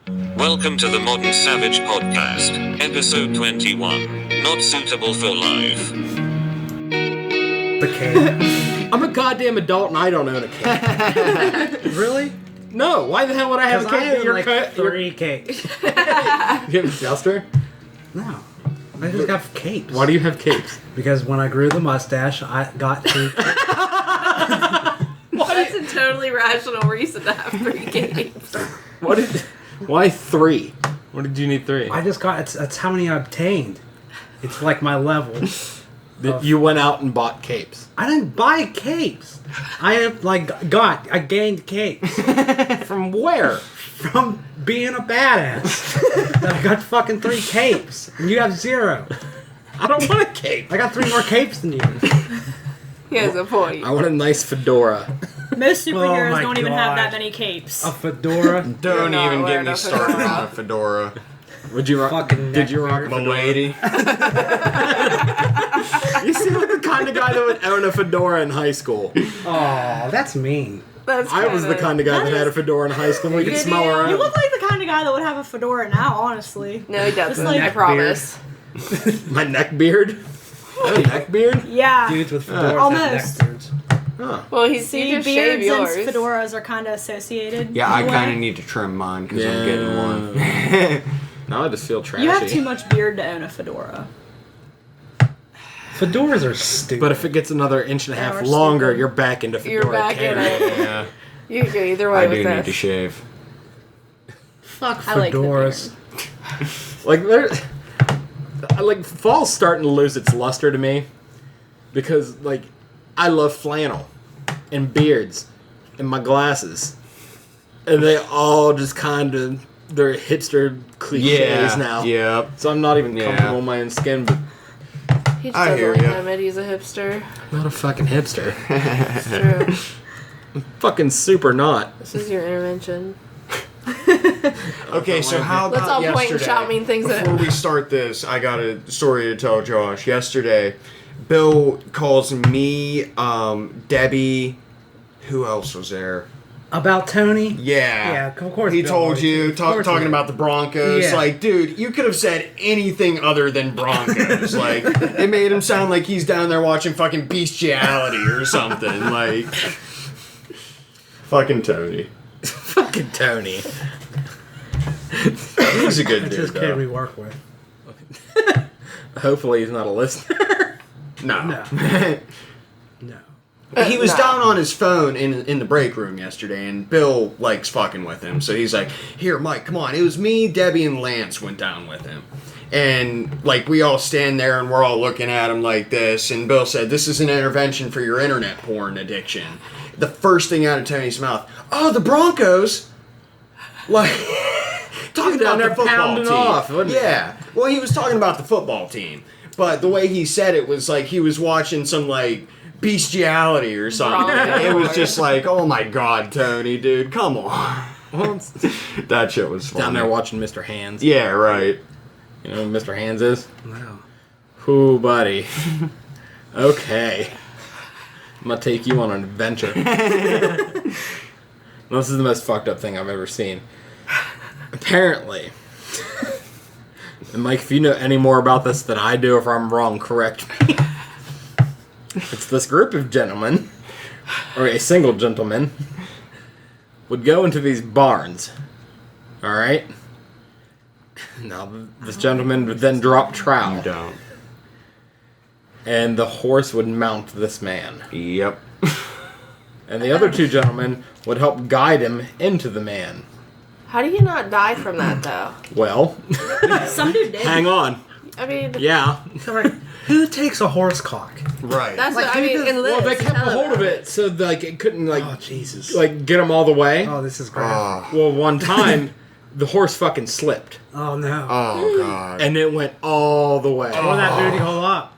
Welcome to the Modern Savage Podcast, episode 21. Not suitable for life. The cake. I'm a goddamn adult and I don't own a cake. Really? No, why the hell would I have a Because cake? I own like 3 cakes. You have a duster? No. I just got capes. Why do you have capes? Because when I grew the mustache, I got to... That's a totally rational reason to have 3 capes. Why 3? What did you need 3? I just got... That's how many I obtained. It's like my level. You went out and bought capes. I didn't buy capes. I gained capes. From where? From being a badass. I got fucking 3 capes. And you have 0. I don't want a cape. I got 3 more capes than you. He has a point. I want a nice fedora. Most superheroes my don't even have God. that many capes. A fedora. Don't not even get wearing me a started fedora. on a fedora. Would you rock? Fucking Did you rock a fedora? Milady. You seem like the kind of guy that would own a fedora in high school. Oh, that's mean. That's I was the kind of guy that had a fedora in high school. We could Did smell you? around. You look like the kind of guy that would have a fedora now, honestly. No, he doesn't. like- I promise. My neck beard. I have a neck beard. Yeah. Dudes with fedoras Almost. have neck beards. Huh. Well, he See, just shave beards and yours. fedoras are kind of associated. Yeah, I in a kind way. of need to trim mine because I'm getting one. Now I just feel trashy. You have too much beard to own a fedora. Fedoras are stupid. But if it gets another inch and a They half are longer, stupid. you're back into fedora You're back in territory. it. Yeah, You can go either way I with do this. need to shave. Fuck I like the fedoras. Like there, like fall's starting to lose its luster to me, because like I love flannel, and beards, and my glasses, and they all just kind of they're hipster cliches now. Yep. So I'm not even Yeah. comfortable in my own skin, but He just I doesn't hear like ya. him, and he's a hipster. I'm not a fucking hipster. It's true. Fucking super not. This is your intervention. Okay, so how Let's about all point and yesterday? shout mean things at Before him. we start this, I got a story to tell Josh. Yesterday, Bill calls me, Debbie. Who else was there? About Tony? Yeah. Yeah, of course He Bill told would. you, Of course talking he about the Broncos. Yeah. Like, dude, you could have said anything other than Broncos. Like, it made him sound like he's down there watching fucking bestiality or something. Like, fucking Tony. Fucking Tony. He's a good That's dude, his kid we though. work with. Hopefully he's not a listener. No. No. No. He was No. down on his phone in the break room yesterday, and Bill likes fucking with him. So he's like, "Here, Mike, come on." It was me, Debbie, and Lance went down with him. And, like, we all stand there and we're all looking at him like this. And Bill said, "This is an intervention for your internet porn addiction." The first thing out of Tony's mouth, "Oh, the Broncos?" Like, talking down about there the football pounding team. off, wasn't he? Yeah. Well, he was talking about the football team. But the way he said it was like he was watching some, like, bestiality or something. Broncos. It was just like, oh my god, Tony, dude, come on. That shit was funny. Down there watching Mr. Hands. Yeah, right. You know who Mr. Hands is? No. Ooh, buddy. Okay. I'm gonna take you on an adventure. This is the most fucked up thing I've ever seen. Apparently. And Mike, if you know any more about this than I do, if I'm wrong, correct me. It's this group of gentlemen, or a single gentleman, would go into these barns. Alright? Now, this gentleman would then drop trowel. You don't. And the horse would mount this man. Yep. And the other 2 gentlemen would help guide him into the man. How do you not die from that, though? Well, Some dude did. hang on. I mean, Yeah. Who takes a horse cock? Right. that's Like, what I who mean. does- And Liz, Well, they kept a tell hold of about it so like it couldn't like Oh, Jesus. get him all the way. Oh, this is great. Oh, Well, one time the horse fucking slipped Oh, no. oh god. and it went all the way, Pull that booty hole up.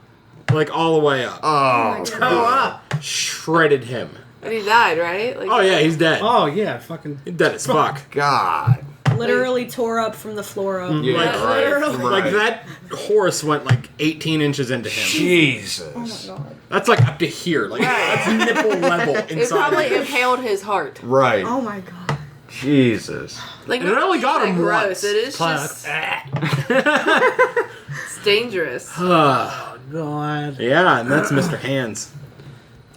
like all the way up. Oh, Go up. Shredded him. And he died, right? Like, Oh yeah, he's dead. Oh, yeah, fucking... He's dead as fuck. god. Literally tore up from the floor up. Yeah, Like, right. literally. Right. Like that horse went like 18 inches into him. Jesus. Oh my god. That's like up to here. Like that's nipple level It inside. probably impaled his heart. Right. Oh my god. Jesus. Like, And it only got him gross. once. It is Plus, just it's dangerous. God. Yeah, and that's Mr. Hands.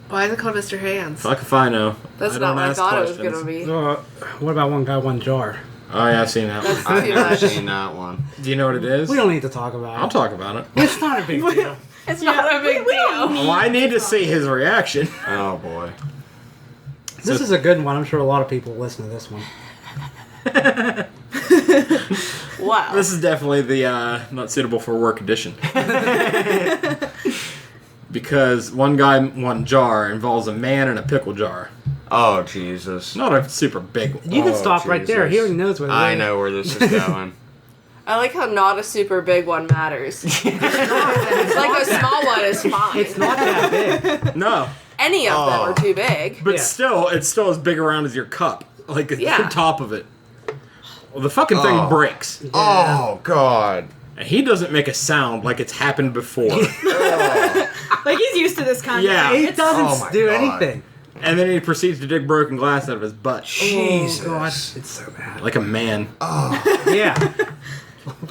Why is it called Mr. Hands? Fuck if I know. That's I not don't what I ask thought questions. it was gonna be. What about one guy, one jar? Oh yeah, I've seen that one. That's I've too never much. seen that one. Do you know what it is? We don't need to talk about I'll it. talk about it. It's not a big deal. It's not a big deal. Well, I need to see his reaction. Oh boy. This is a good one. I'm sure a lot of people listen to this one. Wow. This is definitely the not suitable for work edition. Because one guy, one jar involves a man in a pickle jar. Oh Jesus. Not a super big one. You can stop right there. He Jesus. already knows what it is. I know where this is going. I like how not a super big one matters. It's like a small one is fine. It's not that big. No. Any of them Oh. are too big. But Yeah. still, it's still as big around as your cup. Like Yeah. the top of it. Well, the fucking thing Oh. breaks. Oh God. And he doesn't make a sound like it's happened before. Like he's used to this kind Yeah. of He thing. doesn't Oh my do God. anything. And then he proceeds to dig broken glass out of his butt. Jesus. Oh, God. It's so bad. Like a man. Yeah.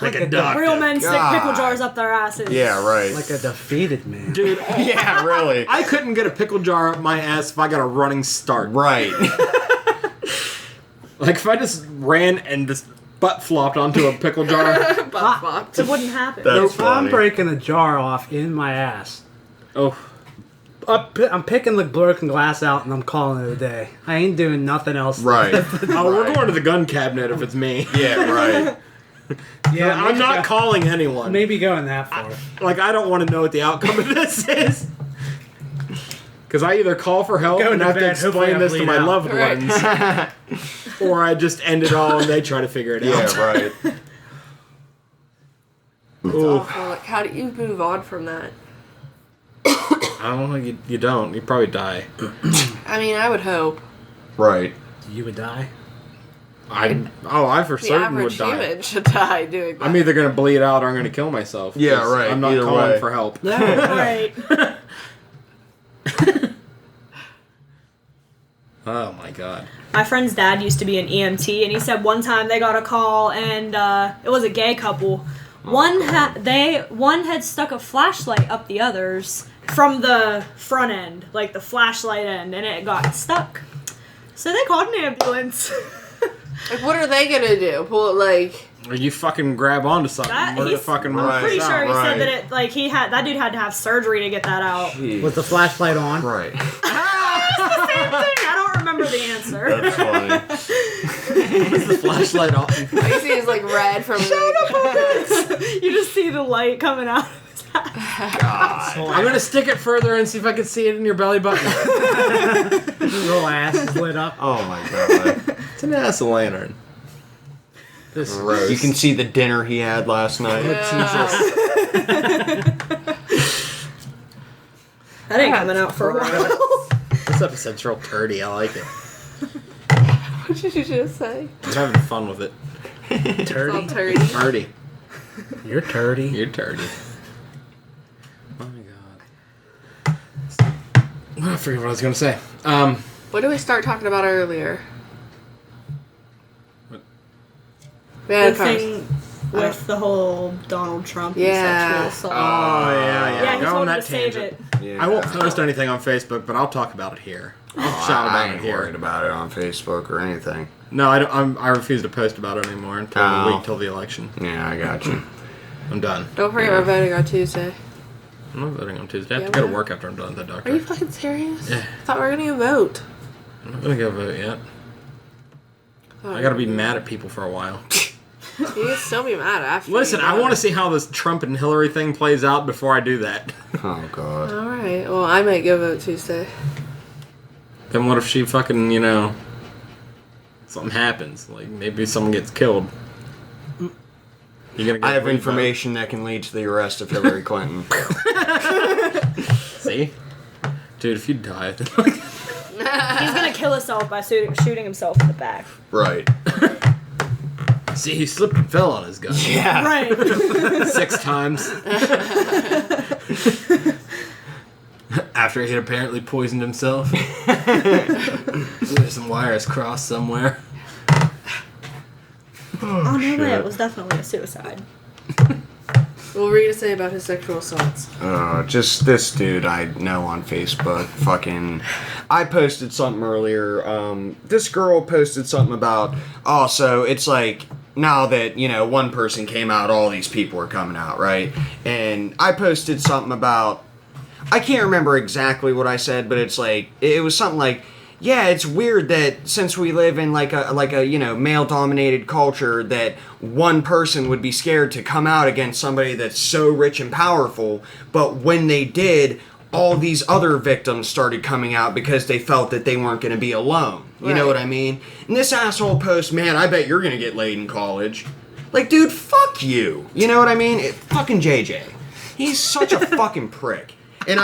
Like a duck. Real men stick God. pickle jars up their asses. Yeah, right. Like a defeated man. Dude, yeah, really. I couldn't get a pickle jar up my ass if I got a running start. Right. Like if I just ran and just butt flopped onto a pickle jar. Butt fucked. It wouldn't happen. That's If I'm funny. breaking a jar off in my ass, Oh, I'm picking the broken glass out and I'm calling it a day. I ain't doing nothing else. Right. oh, we're going to the gun cabinet if it's me. Yeah, right. Yeah, I'm not calling anyone. Maybe going that far. Like I don't want to know what the outcome of this is. Because I either call for help Going and to have to bed, hopefully explain I this to bleed my out. loved Right. ones, or I just end it all and they try to figure it out. Yeah, right. Ooh. Awful. Like, how do you move on from that? I don't know. You don't. You probably die. I mean, I would hope. Right. You would die? I for The certain would average die. human should die doing that. I'm either gonna bleed out or I'm gonna kill myself. Yeah, 'cause right, I'm not either calling way. for help. Right. Oh my god. My friend's dad used to be an EMT, and he said one time they got a call, and it was a gay couple. One had stuck a flashlight up the other's from the front end, like the flashlight end, and it got stuck. So they called an ambulance. Like, what are they gonna do? Pull it like. Or you fucking grab onto something. That- Where the he's- fucking Right. I'm pretty works sure out. he right. said that it like that dude had to have surgery to get that out. With the flashlight on? Right. I don't remember the answer. That's funny. the flashlight on. I see it's like red from. You just see the light coming out. I'm gonna stick it further and see if I can see it in your belly button. His little ass is lit up. Oh my God. It's an ass lantern. This Gross. You can see the dinner he had last night. That ain't coming out for a while. This episode's real turdy. I like it. What did you just say? I'm having fun with it. It's all turdy. turdy. Turdy. You're turdy. You're turdy. Oh my god. I forget what I was gonna say. What did we start talking about earlier? What? We had The a conversation. thing with the whole Donald Trump and Yeah. sexual assault. Oh yeah. yeah, he Go on told me that to save tangent. it. Yeah. I won't post anything on Facebook, but I'll talk about it here. I'll shout I about ain't it here. worried about it on Facebook or anything. No, I don't. I refuse to post about it anymore until Oh. the week till the election. Yeah, I got you. I'm done. Don't forget we're voting on Tuesday. I'm not voting on Tuesday. I have Yeah, to go to well. work after I'm done with the doctor. Are you fucking serious? Yeah. I thought we were gonna vote. I'm not gonna go vote yet. I gotta be mad at people for a while. You can still be mad after. Listen, you I vote. want to see how this Trump and Hillary thing plays out before I do that. Oh God. All right. Well, I might go vote Tuesday. Then what if she fucking, something happens? Like maybe someone gets killed. You gonna get I have a revote? information that can lead to the arrest of Hillary Clinton. See, dude, if you die, He's gonna kill himself by shooting himself in the back. Right. see, he slipped and fell on his gun Yeah. Right. 6 times. After he had apparently poisoned himself. There's some wires crossed somewhere. Oh, no way, it was definitely a suicide. What were you gonna say about his sexual assaults? Just this dude I know on Facebook. Fucking, I posted something earlier. This girl posted something about. Oh, so it's like now that one person came out, all these people are coming out, right? And I posted something about. I can't remember exactly what I said, but it's like it was something like. Yeah, it's weird that since we live in like a male-dominated culture, that one person would be scared to come out against somebody that's so rich and powerful, but when they did, all these other victims started coming out because they felt that they weren't going to be alone. You know what I mean? And this asshole posts, man, I bet you're going to get laid in college. Like, dude, fuck you. You know what I mean? Fucking JJ. He's such a fucking prick. And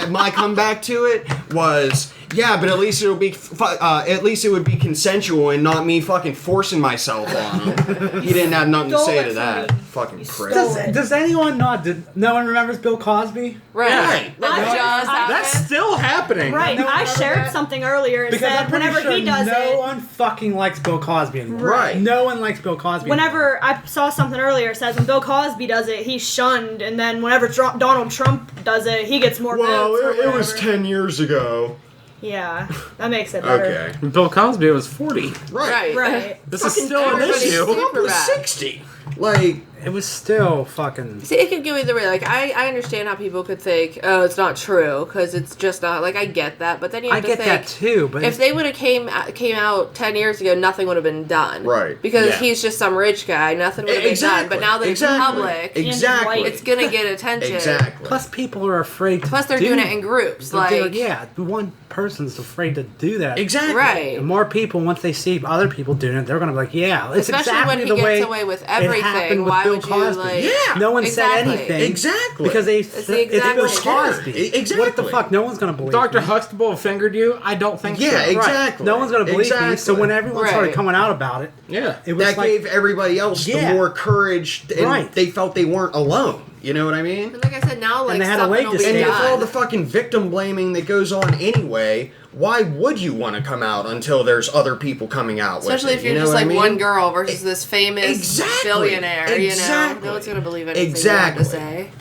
my comeback to it was, yeah, but at least it would be consensual and not me fucking forcing myself on him. He didn't have nothing to say to that. Fucking prick. Does anyone not? No one remembers Bill Cosby? Right. That's still happening. Right, No, I no, shared that- something earlier and Because I'm said pretty whenever sure he does no it. one fucking likes Bill Cosby anymore. Right. No one likes Bill Cosby Whenever I saw something earlier, it says when Bill Cosby does it, he's shunned, and then whenever Donald Trump does it, he gets more Well, votes. or it was whatever. 10 years ago. Yeah, that makes it better. Okay. Bill Cosby was 40. Right. Right. This is still an everybody's issue. super Trump was bad. 60. Like, It was still fucking. See, it could go either way. Like, I understand how people could think, oh, it's not true, because it's just not. Like, I get that, but then you have I to get think, that too, but if they would have came out 10 years ago, nothing would have been done. Right. Because Yeah. he's just some rich guy. Nothing would have been done. But now that it's public, Exactly. it's going to get attention. Exactly. plus people are afraid. Plus, they're doing it in groups. Like, yeah, one person's afraid to do that. Exactly. right. The more people, once they see other people doing it, they're gonna be like, "Yeah, it's Especially exactly when he the gets way away with it everything, happened with why Bill would you, Cosby." like- Yeah. No one said Exactly. anything. Exactly. Because It's it's the exact Bill same. Cosby. Exactly. What the fuck? No one's gonna believe Dr. me. Huxtable fingered you? I don't think Yeah, so. Right. exactly. No one's gonna believe me. So Exactly. when everyone started Right. coming out about it, Yeah. it was that like, gave everybody else Yeah. the more courage, and Right. they felt they weren't alone. You know what I mean? And like I said, now, like, they had a something leg will to be stand And with all done. the fucking victim blaming that goes on anyway, why would you want to come out until there's other people coming out Especially with if it? you're You know just what like I mean? one girl versus this famous Exactly. billionaire, Exactly. No one's gonna believe anything you Exactly. have to say.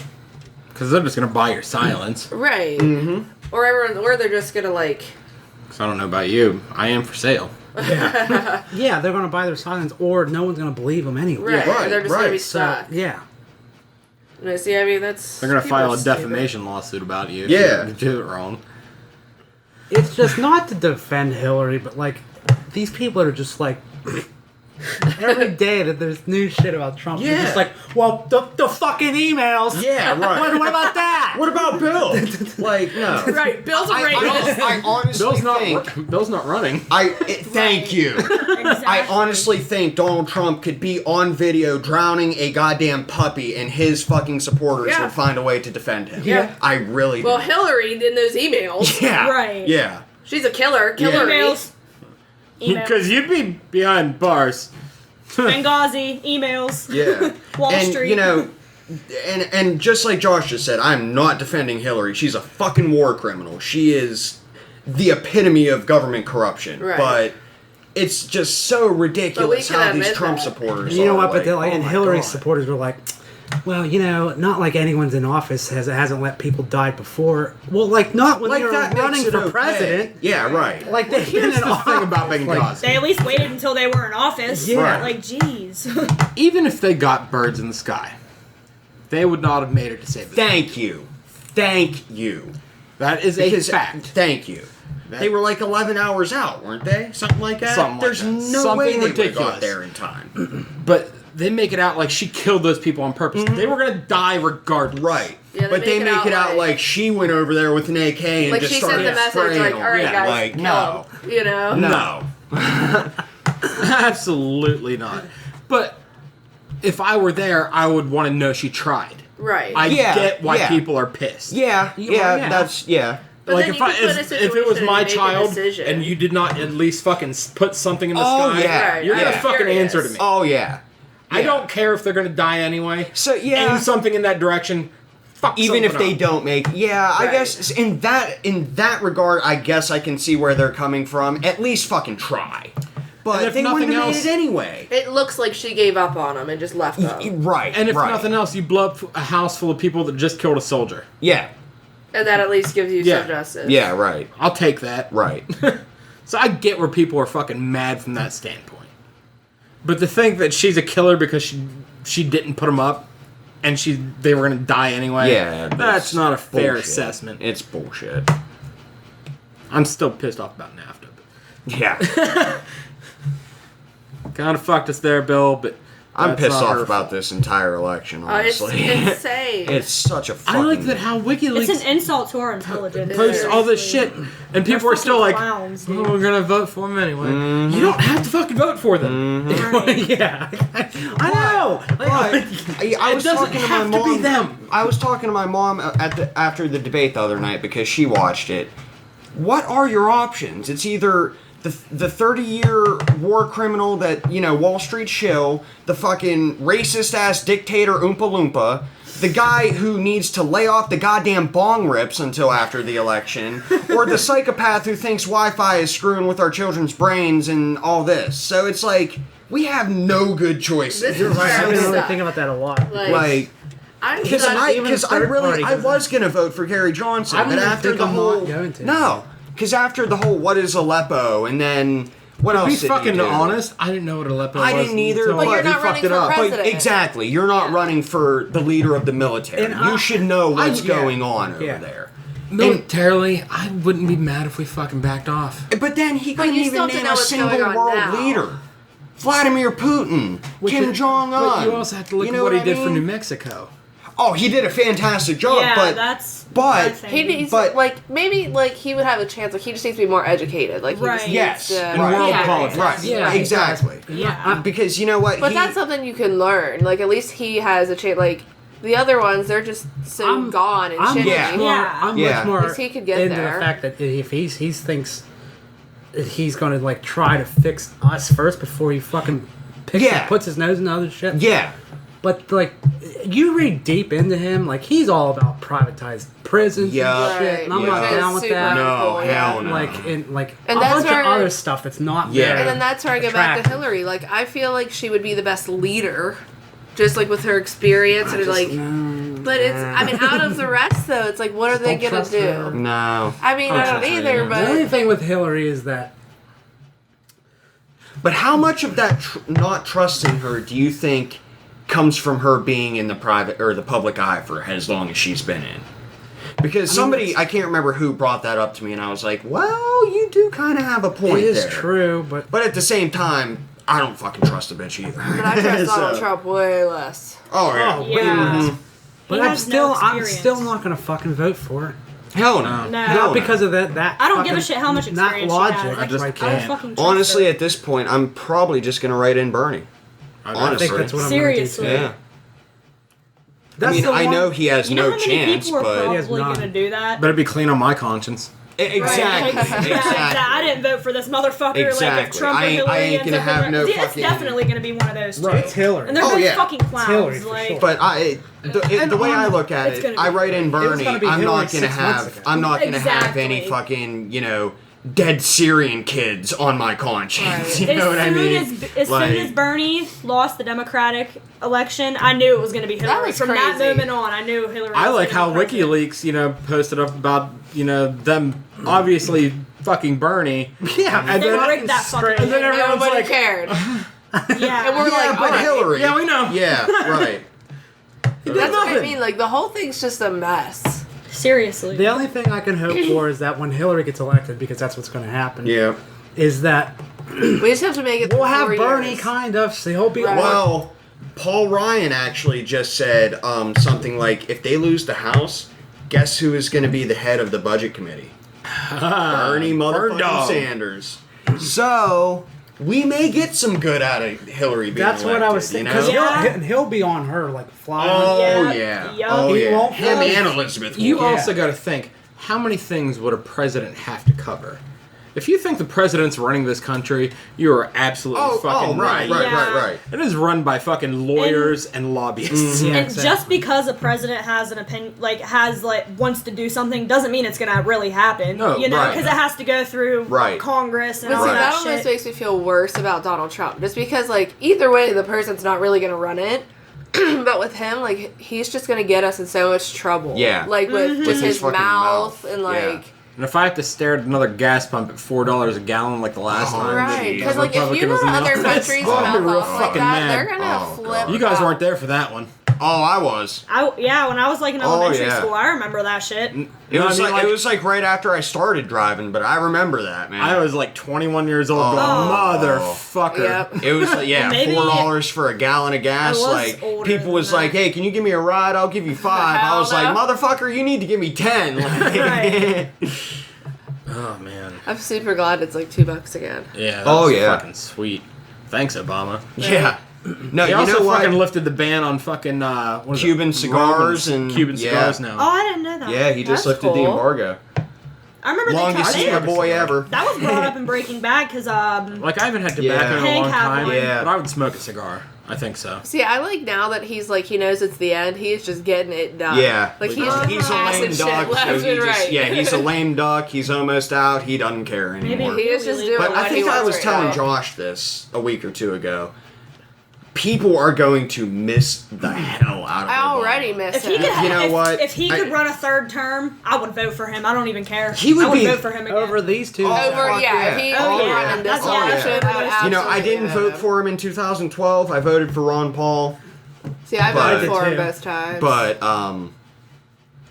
Because they're just going to buy your silence. Right. Mm-hmm. Or they're just gonna like. So I don't know about you. I am for sale. yeah, they're gonna buy their silence, or no one's gonna believe them anyway. Right. right, They're just gonna be right. So stuck. yeah, See, I mean, that's. They're going to people file are a stupid. defamation lawsuit about you if Yeah. you do it wrong. it's just not to defend Hillary, but like these people are just like. Every day that there's new shit about Trump, you're Yeah. just like, well, the fucking emails. Yeah, right. What about that? What about Bill? Like, no. Right. Bill's a rapist. I honestly Bill's not running. thank you. I honestly think Donald Trump could be on video drowning a goddamn puppy, and his fucking supporters Yeah. would find a way to defend him. Yeah. I really Well, do. Hillary in those emails. Yeah. Right. Yeah. She's a killer. Yeah. Hillary. Emails. Because you'd be behind bars. Benghazi, emails. Yeah. Wall and, Street. you know, and just like Josh just said, I'm not defending Hillary. She's a fucking war criminal. She is the epitome of government corruption. Right. But it's just so ridiculous But we can how these admit Trump that. supporters You know are. what? But they're like, oh and my Hillary's God. supporters were like, well, you know, not like anyone's in office hasn't let people die before. Well, like not when Like, they were that makes running it for okay. president. Yeah, right. Like they've been Here's in the office. thing about Like, Benghazi. They at least waited until they were in office. Yeah. Right. Like, jeez. Even if they got birds in the sky, they would not have made it to save the Thank you. Thank you. That is Because, a fact. Thank you. They were like 11 hours out, weren't they? Something like that? Something like There's that. no Something way they would have ridiculous. got there in time. But they make it out like she killed those people on purpose. They were going to die regardless. Right. Yeah, but they make it out like she went over there with an AK and Like just she sent started the message spraying like, them. all right, Yeah, guys, like, kill no. him. You know? No. Absolutely not. But if I were there, I would want to know she tried. Right. I Yeah, get why yeah. people are pissed. Yeah, yeah. that's, yeah. But Like then if you I could put in a if it was situation my and make a child decision. and you did not at least fucking put something in the Oh, sky, yeah. Right, you're gonna yeah. fucking Furious. answer to me. Oh, yeah. I don't care if they're gonna die anyway. So, yeah. Aim something in that direction. Fuck Even if something they up. don't make, yeah, I Right. guess in that regard, I guess I can see where they're coming from. At least fucking try. but if they wouldn't nothing have made else- it anyway. It looks like she gave up on him and just left them. Right. And if right. nothing else, you blow up a house full of people that just killed a soldier. Yeah. And that at least gives you Yeah. some justice. Yeah, right. I'll take that. Right. So I get where people are fucking mad from that standpoint. But to think that she's a killer because she didn't put them up and they were going to die anyway, Yeah. that's not a fair bullshit. assessment. It's bullshit. I'm still pissed off about NAFTA. Yeah. Kind of fucked us there, Bill, but I'm that's pissed not off her about fault. this entire election, It's honestly. insane. It's such a fucking... I like that how WikiLeaks It's an insult to our intelligence. posts all this shit, and people are still like, clowns, dude. "Oh, we're gonna vote for them anyway." Mm-hmm. You don't have to fucking vote for them. yeah, I know. I was doesn't talking to have my to be mom. them. I was talking to my mom after the debate the other night because she watched it. What are your options? It's either the 30-year war criminal that, Wall Street shill, the fucking racist-ass dictator Oompa Loompa, the guy who needs to lay off the goddamn bong rips until after the election, or the psychopath who thinks Wi-Fi is screwing with our children's brains and all this. So it's like, we have no good choices. This You're is right. I've been terrible really stuff. thinking about that a lot. Like, I'm Because just I was gonna vote for Gary Johnson, I don't but even after think the I'm whole not going to. no, because after the whole what is Aleppo, and then what To else? be did he fucking do? honest, I didn't know what Aleppo I was. didn't either, until but you're he not fucked running it for up. president. But exactly, you're not running for the leader of the military. And You should know what's yeah. going on over Yeah. there. Militarily, I wouldn't be mad if we fucking backed off. But then he But couldn't you even still have to name know a what's single going on world now. leader. Vladimir Putin, Kim Jong Un. But you also have to look at what he did for New Mexico. Oh, he did a fantastic job, Yeah, but that's but- my thing. He needs, But- maybe he would have a chance. Like, he just needs to be more educated. Like, he Right. just yes, needs to, And world yeah. politics. right, Yeah, exactly. Yeah. Because you know what? But that's something you can learn. Like, at least he has a chance. Like, the other ones, they're just so I'm- gone and I'm shitty. Yeah. much more, Yeah. I'm Yeah. much more Because he could get into there. the fact that if he thinks that he's going to like try to fix us first before he fucking puts his nose in other shit. Yeah. But like, you read deep into him, like he's all about privatized prisons Yeah. and shit, and I'm Yeah. not That down is with super that. No, cool, hell no. Like and And a that's bunch of where- other stuff that's not Yeah. there. And then that's where I go back to Attractive. Hillary. Like, I feel like she would be the best leader. Just like with her experience and like, but it's. I mean, out of the rest though, it's like, what are they Don't gonna trust do? her. No. I mean, I don't trust her either, either. The only but thing with Hillary is that But how much of that not trusting her do you think comes from her being in the private or the public eye for as long as she's been in? Because somebody, I can't remember who brought that up to me, and I was like, well, you do kind of have a point it is there. true, but But at the same time, I don't fucking trust the bitch either. but I trust Donald So- Trump way less. Oh, yeah. Oh, Yeah. but He I'm has still no I'm experience. still not gonna fucking vote for her. Hell no. No. Not Hell because of that. I don't give a fucking- shit how much not experience she logic. has. I just right I there. don't can't. fucking trust Honestly, her. at this point, I'm probably just going to write in Bernie. I Honestly. think that's what I'm Seriously. gonna do. Yeah. That's I mean, the I one- know he has You know no how many chance, people are but... He has probably none. gonna do that? Better be clean on my conscience. Exactly. Yeah, I didn't vote for this motherfucker. Like, if Exactly. Trump or I ain't Hillary gonna ends up have in no it's fucking- definitely gonna be one of those two. It's Hillary. And they're Oh, both yeah. fucking clowns. Hillary, for like, sure. But the way I look at It's it, gonna be I write in Hillary. It was Bernie. gonna be I'm Hillary not gonna 6 months have. ago. I'm not gonna have any Exactly. fucking dead Syrian kids on my conscience. Right. You know what I mean? As Like- soon as Bernie lost the Democratic election, I knew it was going to be Hillary. was From that crazy. moment on, I knew Hillary. I was like gonna how be president. WikiLeaks, posted up about, them obviously fucking Bernie. Yeah, And They then, rigged that fucking. and then everyone's Nobody like, cared. Yeah, And we're yeah, like, but alright. Hillary. yeah, we know. Yeah, right. That's what I nothing. mean. Like, the whole thing's just a mess. seriously. the only thing I can hope for is that when Hillary gets elected, because that's what's going to happen. Yeah. Is that We just have to make it. we'll through have 4 Bernie years. kind of. So he'll be Right. Well, Paul Ryan actually just said something like, if they lose the House, guess who is going to be the head of the budget committee? Bernie motherfucking dog. Sanders. So we may get some good out of Hillary being That's what I was elected, saying. you know? Because he'll be on her like flying. Oh Yeah. yeah. Yup. Oh He yeah. won't Him have- and Elizabeth. You Warren. also got to think, how many things would a president have to cover? If you think the president's running this country, you are absolutely fucking right. It is run by fucking lawyers and lobbyists. Yeah, And exactly. just because a president has an opinion, wants to do something, doesn't mean it's gonna really happen. No, you know, right. because it has to go through Right. Congress and But all see, that that almost shit. makes me feel worse about Donald Trump. Just because, like, either way, the person's not really going to run it. But with him, like, he's just going to get us in so much trouble. Yeah. Like, with just his fucking mouth mouth. and, Yeah. like... And if I have to stare at another gas pump at $4 a gallon like the last time, Right, because, the like, if you Republican go was to in the other office, countries' I'm gonna be real mouth off like fucking that, mad. they're going to Oh, flip God. You guys out. weren't there for that one. Oh, I was. When I was like in elementary yeah. school, I remember that shit. It was I mean, like, it was like right after I started driving, but I remember that, man. I was like 21 years old. Oh. Motherfucker. Yep. It was like, yeah, Maybe $4 for a gallon of gas. I was Like older people than was that. like, "Hey, can you give me a ride? I'll give you 5." I Hell was like, no. "Motherfucker, you need to give me 10." Like, Right. Oh man. I'm super glad it's like $2 again. Yeah. Oh, That's yeah. Fucking sweet. Thanks, Obama. yeah. No, He you also know what? fucking lifted the ban on fucking what is Cuban it? cigars Roman and- Cuban yeah. cigars now. Oh, I didn't know that. Yeah, he just That's lifted the cool. embargo. I remember Longest they summer boy ever. that was brought up in Breaking Bad because Like I haven't had tobacco Yeah. in a Hank long had time, one. Yeah. but I would smoke a cigar. I think so. See, I like now that he's like, he knows it's the end, he's just getting it done. Yeah, Like, he's he's a passing lame shit duck. left So he and just, right. yeah, he's a lame duck. He's almost out. He doesn't care anymore. He is just doing But what I he think I wants was right telling now. Josh this a week or two ago. People are going to miss the hell out of I Obama. already miss If he him. could, You know what? If he I- could run a third term, I would vote for him. I don't even care. He would I would be vote for him again. Over these two. Oh, Over, fuck yeah, if he Oh, was yeah. running this That's- yeah, that's election, I would what You know, I absolutely didn't vote for him in 2012. I voted for Ron Paul. See, I but- voted for I him did too. both times. But,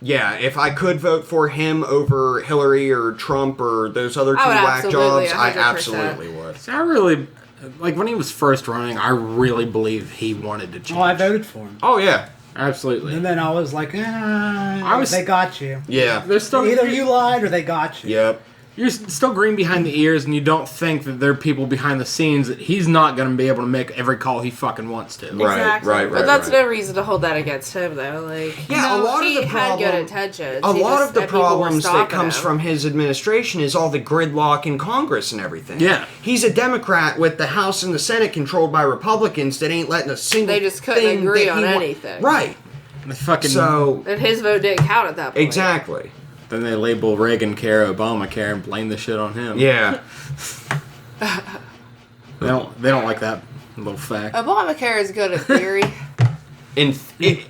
yeah, if I could vote for him over Hillary or Trump or those other two I would whack absolutely, jobs, I 100%. absolutely would. See, I really like when he was first running. I really believe he wanted to change. Oh, I voted for him. Oh, yeah. Absolutely. And then I was like, they got you. Yeah. There's still Either you lied or they got you. Yep. You're still green behind the ears, and you don't think that there are people behind the scenes that he's not going to be able to make every call he fucking wants to. Right, Exactly. right, right. But that's right. no reason to hold that against him, though. Like, Yeah, a lot of he the had good problem- intentions. A He lot just- of the and people were problems that stopping comes him. from his administration is all the gridlock in Congress and everything. Yeah. He's a Democrat with the House and the Senate controlled by Republicans that ain't letting a single They just couldn't thing agree that on he anything. Right. The fucking So, And his vote didn't count at that point. exactly. then they label Reagan care, Obamacare, and blame the shit on him. Yeah. They don't like that little fact. Obamacare is good in theory.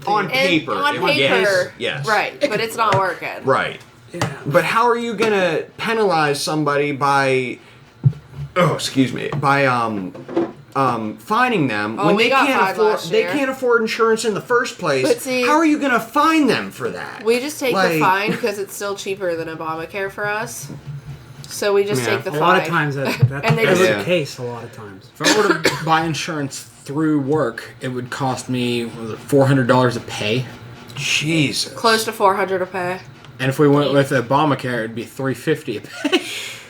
On paper. On it- paper. Yes. Right, but it's not working. Right. Yeah. But how are you gonna penalize somebody by fining them Oh, when we they got can't fined afford last they year. can't afford insurance in the first place? But see- how are you gonna fine them for that? We just take the Like- fine because it's still cheaper than Obamacare for us. So we just Yeah. take the A fine. lot of times that And they was just- the case. A lot of times. If I were to buy insurance through work, it would cost me $400 a pay. Jesus. Close to $400 a pay. And if we went with Obamacare, it'd be $350 a pay.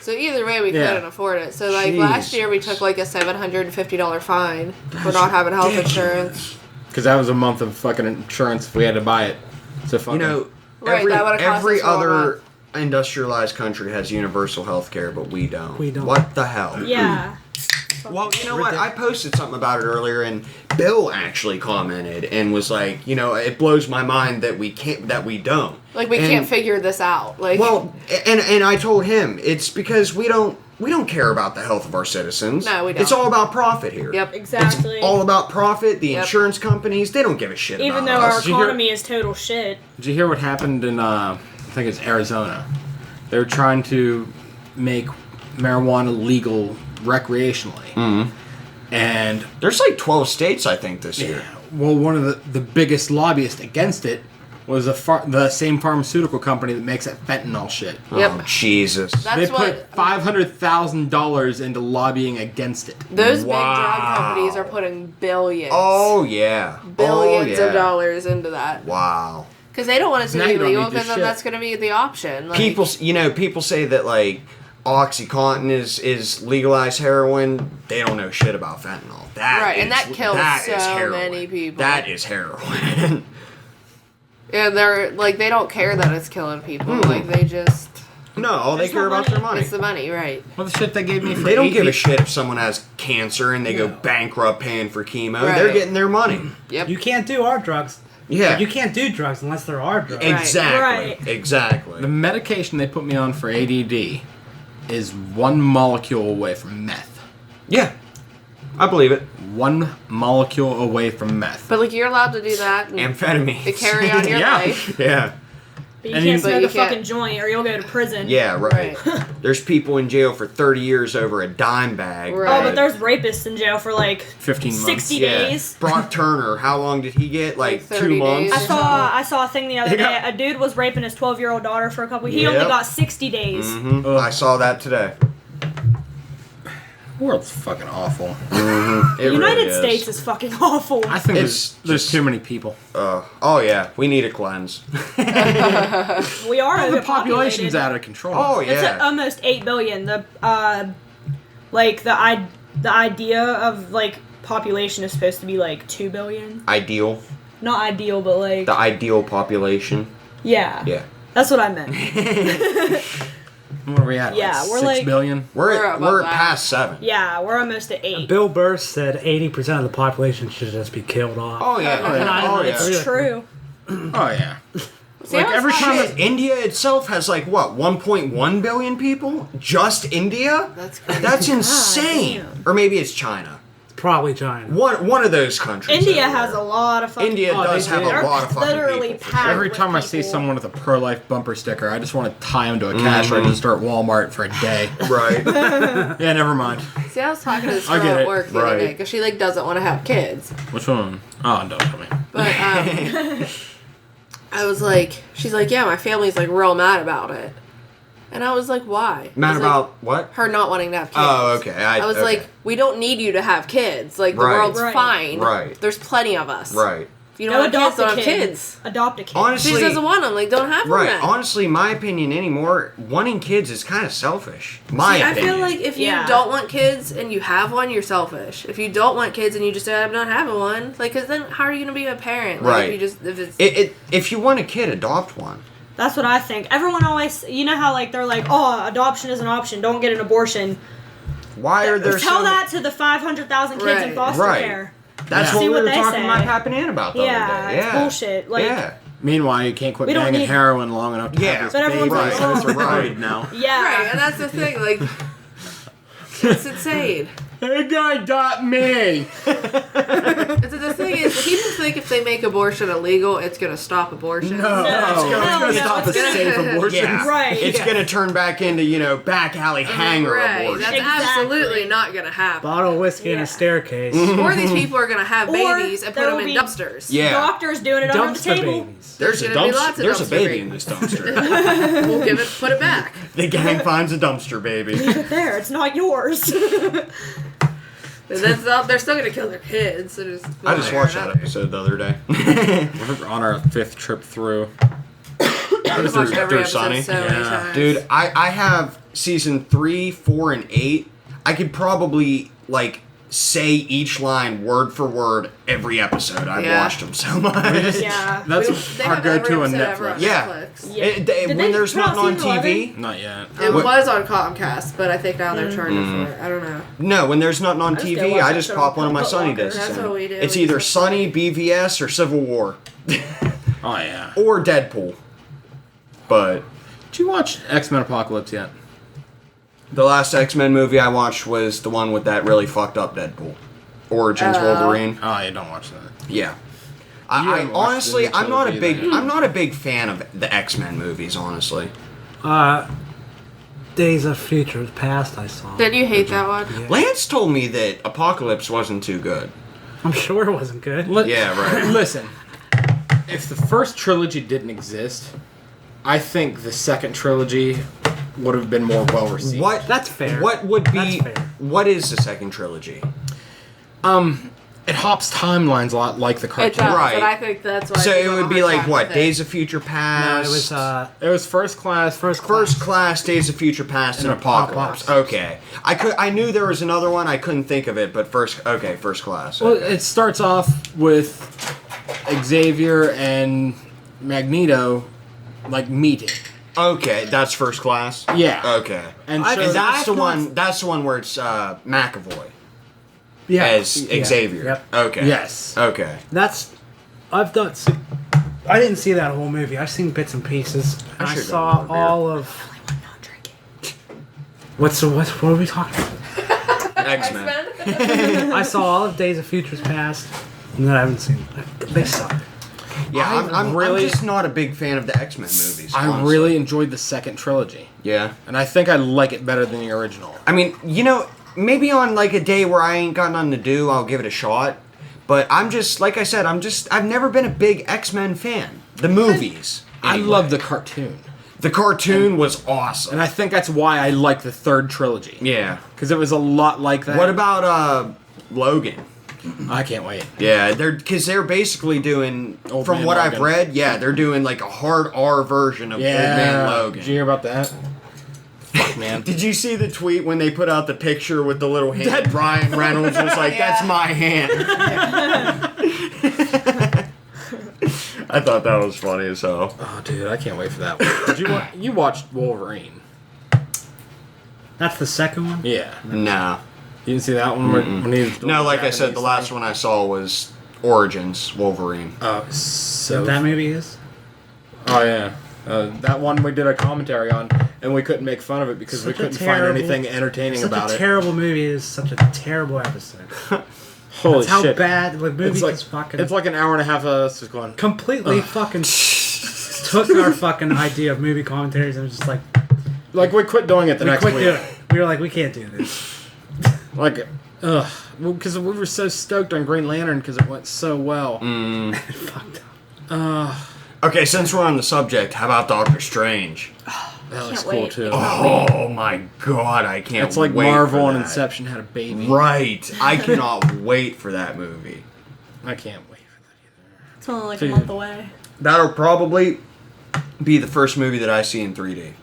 So either way, we Yeah. couldn't afford it. So like last year, we took like a $750 fine for not having health insurance. Because that was a month of fucking insurance if we had to buy it. So fucking, You know, Right, that would've cost every us all other industrialized country has universal health care, but we don't. We don't. What the hell? Yeah. Well, you know what? I posted something about it earlier, and Bill actually commented and was like, you know, it blows my mind that we don't. Like we And- can't figure this out. Like Well, and I told him it's because we don't care about the health of our citizens. No, we don't. It's all about profit here. Yep. Exactly. All about profit. The Yep. insurance companies, they don't give a shit Even about though our us. Did you hear- economy is total shit. did you hear what happened in, I think it's Arizona? They were trying to make marijuana legal recreationally. Mm-hmm. And There's like 12 states, I think, this year. well, one of the biggest lobbyists against it was the same pharmaceutical company that makes that fentanyl shit. Yep. Oh, Jesus. They that's put what $500,000 into lobbying against it. those big Wow. drug companies are putting billions. Oh, yeah. Billions Oh, yeah. of dollars into that. Wow. Because they don't want it to Now be you don't legal, need this because then shit. that's going to be the option. Like, People say that, like, OxyContin is legalized heroin. They don't know shit about fentanyl. Right, and that kills is so heroin. many people. That is heroin. yeah, they're like they don't care that it's killing people. Hmm. Like they just No, all they There's care no about their money. money. It's the money, right? Well, the shit they gave me for They don't 80 give a shit if someone has cancer and they go bankrupt paying for chemo. They're Right. getting their money. Yep. You can't do our drugs. Yeah. You can't do drugs unless there are drugs. Exactly. Right. Exactly. The medication they put me on for ADD is 1 molecule away from meth. Yeah. I believe it. 1 molecule away from meth. But like you're allowed to do that and Amphetamines. to carry on your Yeah. life. Yeah. But you And can't you- smoke But you a fucking can't- joint or you'll go to prison. Yeah, right. Right. There's people in jail for 30 years over a dime bag. Right. Oh, but there's rapists in jail for like 15 months. 60 Yeah. days. Brock Turner, how long did he get? Like 30 2 months? days. I saw a thing the other Yeah. day. A dude was raping his 12-year-old daughter for a couple. He only Yep. got 60 days. Mhm. I saw that today. The world's fucking awful. It The United really States is fucking awful. I think It's there's just- too many people. Oh yeah, we need a cleanse. We are The overpopulated. population's out of control. Oh It's yeah. almost 8 billion. The idea of like population is supposed to be like 2 billion. Ideal. Not ideal, but like The ideal population. yeah. Yeah. That's what I meant. What are we at? Yeah, like we're 6 like- billion? We're We're at, above we're that. past 7. Yeah, we're almost at 8. Bill Burr said 80% of the population should just be killed off. Oh yeah. Oh yeah. It's true. Oh, yeah. See, Like, I was every talking- time Shit, India itself has like what, 1.1 billion people? Just India? That's crazy. That's insane. damn. Or maybe it's China. Probably China. One of those countries. India over has there. a lot of fucking India Oh, does they have do. a lot of fucking Literally people. for packed. sure. Every time I see people. someone with a pro-life bumper sticker, I just want to tie him to a cash register at Walmart for a day. Right. Yeah, never mind. See, I was talking to this I girl get at it. work the other Right. day because she like doesn't want to have kids. Which one? Oh, don't tell me. But I was like, she's like, yeah, my family's like real mad about it, and I was like, why? I Mad was about what? like, her not wanting to have kids. Oh, okay. I was okay. like, we don't need you to have kids. Like the Right. world's Right. fine. Right. There's plenty of us. Right. If you Go don't have kids, adopt don't a have kid. kids. Adopt a kid. Honestly, She doesn't want them. Like, don't have them. right. then. Honestly, my opinion anymore, wanting kids is kind of selfish. My See, I opinion. feel like if you Yeah. don't want kids and you have one, you're selfish. If you don't want kids and you just say, I'm not having one, like, because then how are you going to be a parent? Like, Right. If you just, if it's, If you want a kid, adopt one. That's what I think. Everyone always, you know how like they're like, oh, adoption is an option. Don't get an abortion. Why are there Tell so that to the 500,000 kids in Right. foster Right. care. That's Yeah. what See we what were they talking say. about Pap and Ann about the Yeah, other day. it's Yeah. bullshit. Like, yeah. Meanwhile, you can't quit We don't banging need- heroin long enough to Yeah. have this But everyone's baby, like, so it's oh. recorded now. yeah. right, and that's the thing, like, it's insane. Hey, guy got me! The thing is, people think if they make abortion illegal, it's going to stop abortion. No, it's Hell gonna no, stop it's a gonna- safe abortion. Yeah. Right. It's Yeah. gonna turn back into, back alley hanger Right, abortion. that's Exactly. absolutely not going to happen. Bottle of whiskey and Yeah. a staircase. Or these people are going to have Or babies and put there them will in be- dumpsters. Yeah. Doctors doing it under the Dumpster table. babies. There's a gonna be lots of There's a dumpster baby babies. in this dumpster. We'll put it back. The gang finds a dumpster baby. There, it's not yours. And that's not, they're still going to kill their kids. So just I just watched that episode the other day. We're on our 5th trip through. I've watched every through episode Sunny. so many Yeah. times. Dude, I have season 3, 4, and 8. I could probably say each line word for word every episode. I've Yeah. watched them so much. yeah. That's They our have every go-to on episode ever Netflix. Yeah. Netflix. Yeah. Did When they there's put out nothing on season 11? TV. Not yet. It What- was on Comcast, but I think now they're charging for it. I don't know. No, when there's nothing on I just go TV, watch I that just shit pop on one of my Foot Sunny Locker. discs. That's in. what we do. It's We either just- Sunny, BVS, or Civil War, Oh, yeah. or Deadpool. But Did you watch X-Men Apocalypse yet? the last X-Men movie I watched was the one with that really fucked up Deadpool. Origins Wolverine. Oh, yeah, don't watch that. Yeah. You I haven't watched honestly, the new I'm not a trilogy big, then. I'm not a big fan of the X-Men movies. Honestly, Days of Future Past I saw. Did you hate that one? Yeah. Lance told me that Apocalypse wasn't too good. I'm sure it wasn't good. Yeah, right. Listen, if the first trilogy didn't exist, I think the second trilogy would have been more well received. What? That's fair. What would be? That's fair. What is the second trilogy? It hops timelines a lot like the It cartoon. does, Right. and I think that's why. So people it have would a be hard like time what? with it. Days of Future No, Past. it was It was first class. First Class, Days of Future Past, and And Apocalypse. Apocalypse. Okay, I knew there was another one. I couldn't think of it, but First Class. Well, Okay. it starts off with Xavier and Magneto, meeting. Okay, that's First Class. Yeah. Okay. And I- so And that's the I've one. not- That's the one where it's McAvoy Yeah. as Yeah. Xavier. Yep. Okay. Yes. Okay. That's. I've done. I didn't see that whole movie. I've seen bits and pieces. I And I should've saw done more beer. all of. What are we talking about? X-Men. I saw all of Days of Futures Past, and then I haven't seen. They suck. Yeah, I'm really- just not a big fan of the X-Men movies. I honestly. really enjoyed the second trilogy. Yeah. And I think I like it better than the original. I mean, maybe on like a day where I ain't got nothing to do, I'll give it a shot. But I'm just, like I said, I've never been a big X-Men fan. The movies. I anyway. love the cartoon. The cartoon was awesome. And I think that's why I like the third trilogy. Yeah. Because it was a lot like that. What about Logan? I can't wait. Yeah, they're basically doing, Old from Man what I've Logan. read, yeah, they're doing like a hard R version of Old Man Logan. Did you hear about that? Fuck, man. Did you see the tweet when they put out the picture with the little hand? Ryan Reynolds was like, "That's my hand." I thought that was funny as hell. Oh, dude, I can't wait for that one. You watched Wolverine? That's the second one. Yeah. Nah. You didn't see that one when he was doing No, the like I said, the Japanese last thing? one I saw was Origins Wolverine. Oh, so That movie is. Oh yeah, that one we did a commentary on, and we couldn't make fun of it because we Such a couldn't terrible- find anything entertaining Such about a it. terrible movie is such a terrible episode. Holy That's how shit! bad the movie It's like is fucking. it's like an hour and a half of us just going. completely fucking took our fucking idea of movie commentaries and was just like Like we quit doing it the we next quit week. doing it. We were like, we can't do this. Like, because we were so stoked on Green Lantern because it went so well. Fucked up. Okay, since we're on the subject, how about Doctor Strange? That was Can't cool wait. too. Oh my god, I can't. It's like wait Marvel for and that. Inception had a baby. Right, I cannot wait for that movie. I can't wait for that It's only like a Dude. month away. That'll probably be the first movie that I see in 3D.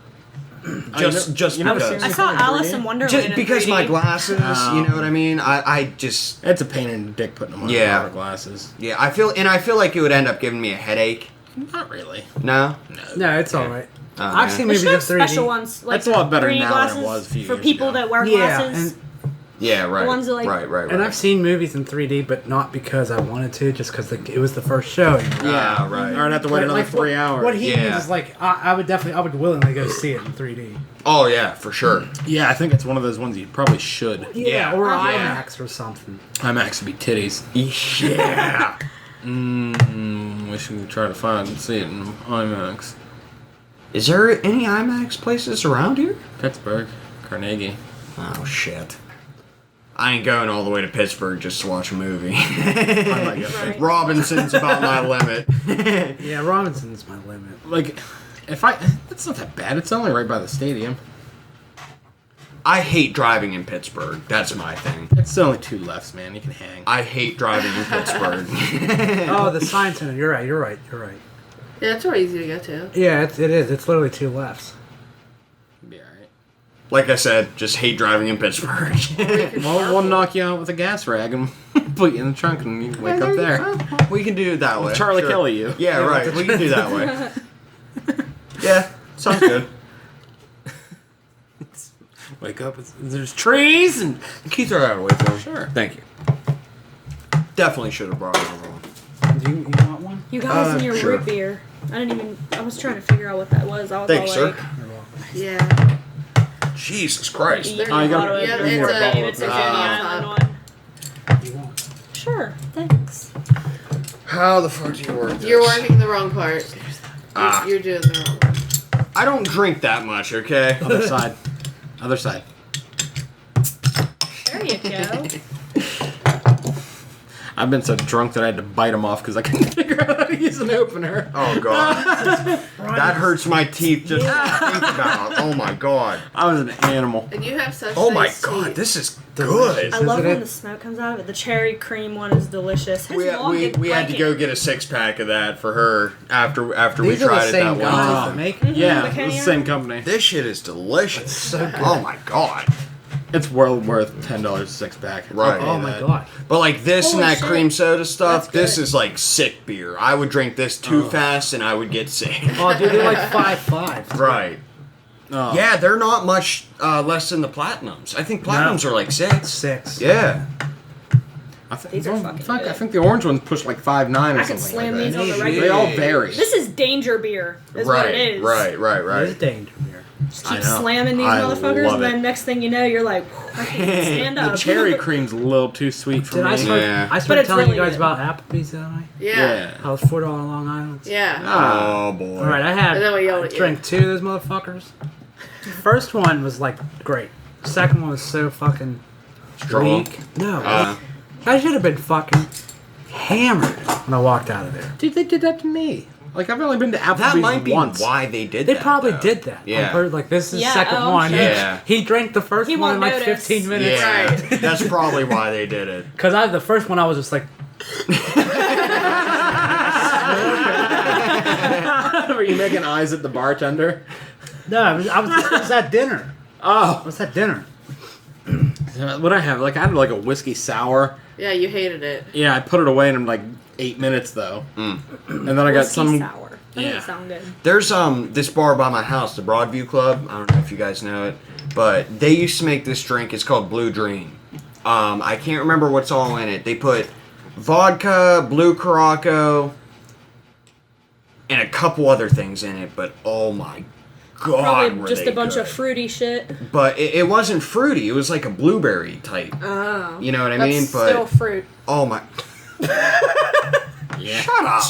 Just you never because. seen I saw Anything in Alice 3D? in Wonderland Just in because 3D. my glasses, you know what I mean? I just either. It's a pain in the dick putting them on Yeah. our glasses. yeah, I feel like it would end up giving me a headache. Not really. No? No, it's all right. Oh, I've yeah. seen They movies should in have 3D. special ones. Like That's a lot better 3D now than it glasses was a few for years people ago. that wear Yeah, glasses. and Yeah, right. ones that, like- right. and I've seen movies in 3D, but not because I wanted to, just because it was the first show. You know? Yeah, right. Or I'd have to wait another 3 hours. What he Yeah. means is like I would willingly go see it in 3D. Oh yeah, for sure. Yeah, I think it's one of those ones you probably should. Yeah, or yeah. IMAX or something. IMAX would be titties. Yeah. Wish we could try to find and see it in IMAX. Is there any IMAX places around here? Pittsburgh, Carnegie. Oh shit. I ain't going all the way to Pittsburgh just to watch a movie. I might go. Right. Robinson's about my limit. Yeah, Robinson's my limit. Like, it's not that bad. It's only right by the stadium. I hate driving in Pittsburgh. That's my thing. It's only 2 lefts, man. You can hang. I hate driving in Pittsburgh. Oh, the Science Center. You're right. Yeah, it's real easy to get to. Yeah, it is. It's literally 2 lefts. Be alright. Like I said, just hate driving in Pittsburgh. Well, we'll knock you out with a gas rag and put you in the trunk and you can wake up there. We can do it that way. Charlie Sure. Kelly you. Yeah, right. We can do that way. Yeah, sounds good. Wake up, there's trees and... Can you throw that away, Phil? Sure. Thank you. Definitely should have brought another one. Do you want one? You guys and your sure. root beer. I was trying to figure out what that was. I was Thanks, all sir. like, Yeah. Jesus Christ. eat Oh, you a gotta- lot of yeah, it. it's a- Maybe it's a Coney Island one. You want? Sure, thanks. How the fuck do you work this? You're working the wrong part. Ah. You're doing the wrong one. I don't drink that much, okay? Other side. Other side. There you go. I've been so drunk that I had to bite them off because I couldn't figure out how to use an opener. Oh, God. That hurts my teeth just to think about. Oh, my God. I was an animal. And you have such Oh, my nice God. teeth. This is good. I love Isn't when it? the smoke comes out of it. The cherry cream one is delicious. His mom We didn't had like to it. go get a 6-pack of that for her after we These are tried the it same that one guys time. that make. Yeah, McCartney it's the and- same company. This shit is delicious. So good. Oh, my God. It's well worth $10 a six pack. Right. Oh my god. But like this Holy and that shit. cream soda stuff, That's this good. is like sick beer. I would drink this too fast and I would get sick. Oh, dude, they're like 5.5. Right. Oh. Yeah, they're not much less than the Platinums. I think Platinums are like 6. 6. Yeah. I think, These are fucking good. I think the orange ones push like 5.9 or I something could slam like these that. on the They regular. all vary. This is danger beer. Is right, what it is. right, right, It right. is danger beer. Just I keep know. slamming these I motherfuckers, love and then it. next thing you know, you're like, I can't stand up. The cherry cream's a little too sweet for Did me. I start, Yeah. I But started it's telling really you guys good. about Applebee's the other night? Yeah. How it was $4 Long Island. Yeah. Oh boy. All right, I had And then we yelled at you. drank 2 of those motherfuckers. The first one was like great. The second one was so fucking Strong. weak. No, Uh, I should have been fucking hammered when I walked out of there. Dude, they did that to me. Like, I've only been to Applebee's that might be once. why they did They that. probably though. did that. Yeah. I heard, like, this is the Yeah, second oh, one. shit. Yeah. He drank the first He one in won't like notice. 15 minutes. Yeah. Right. That's probably why they did it. Because the first one I was just like, Were you making eyes at the bartender? no, I was at dinner. I Oh. was at dinner. What I have? Like, I had like a whiskey sour. Yeah, you hated it. Yeah, I put it away in like 8 minutes though. And then I got Whiskey some. sour. That Yeah. doesn't sound good. There's this bar by my house, the Broadview Club. I don't know if you guys know it, but they used to make this drink. It's called Blue Dream. I can't remember what's all in it. They put vodka, blue Caraco, and a couple other things in it. But oh my god, Probably were just they a bunch good. of fruity shit. But it wasn't fruity. It was like a blueberry type. Oh. You know what I That's mean? But still fruit. oh my. Yeah. Shut up.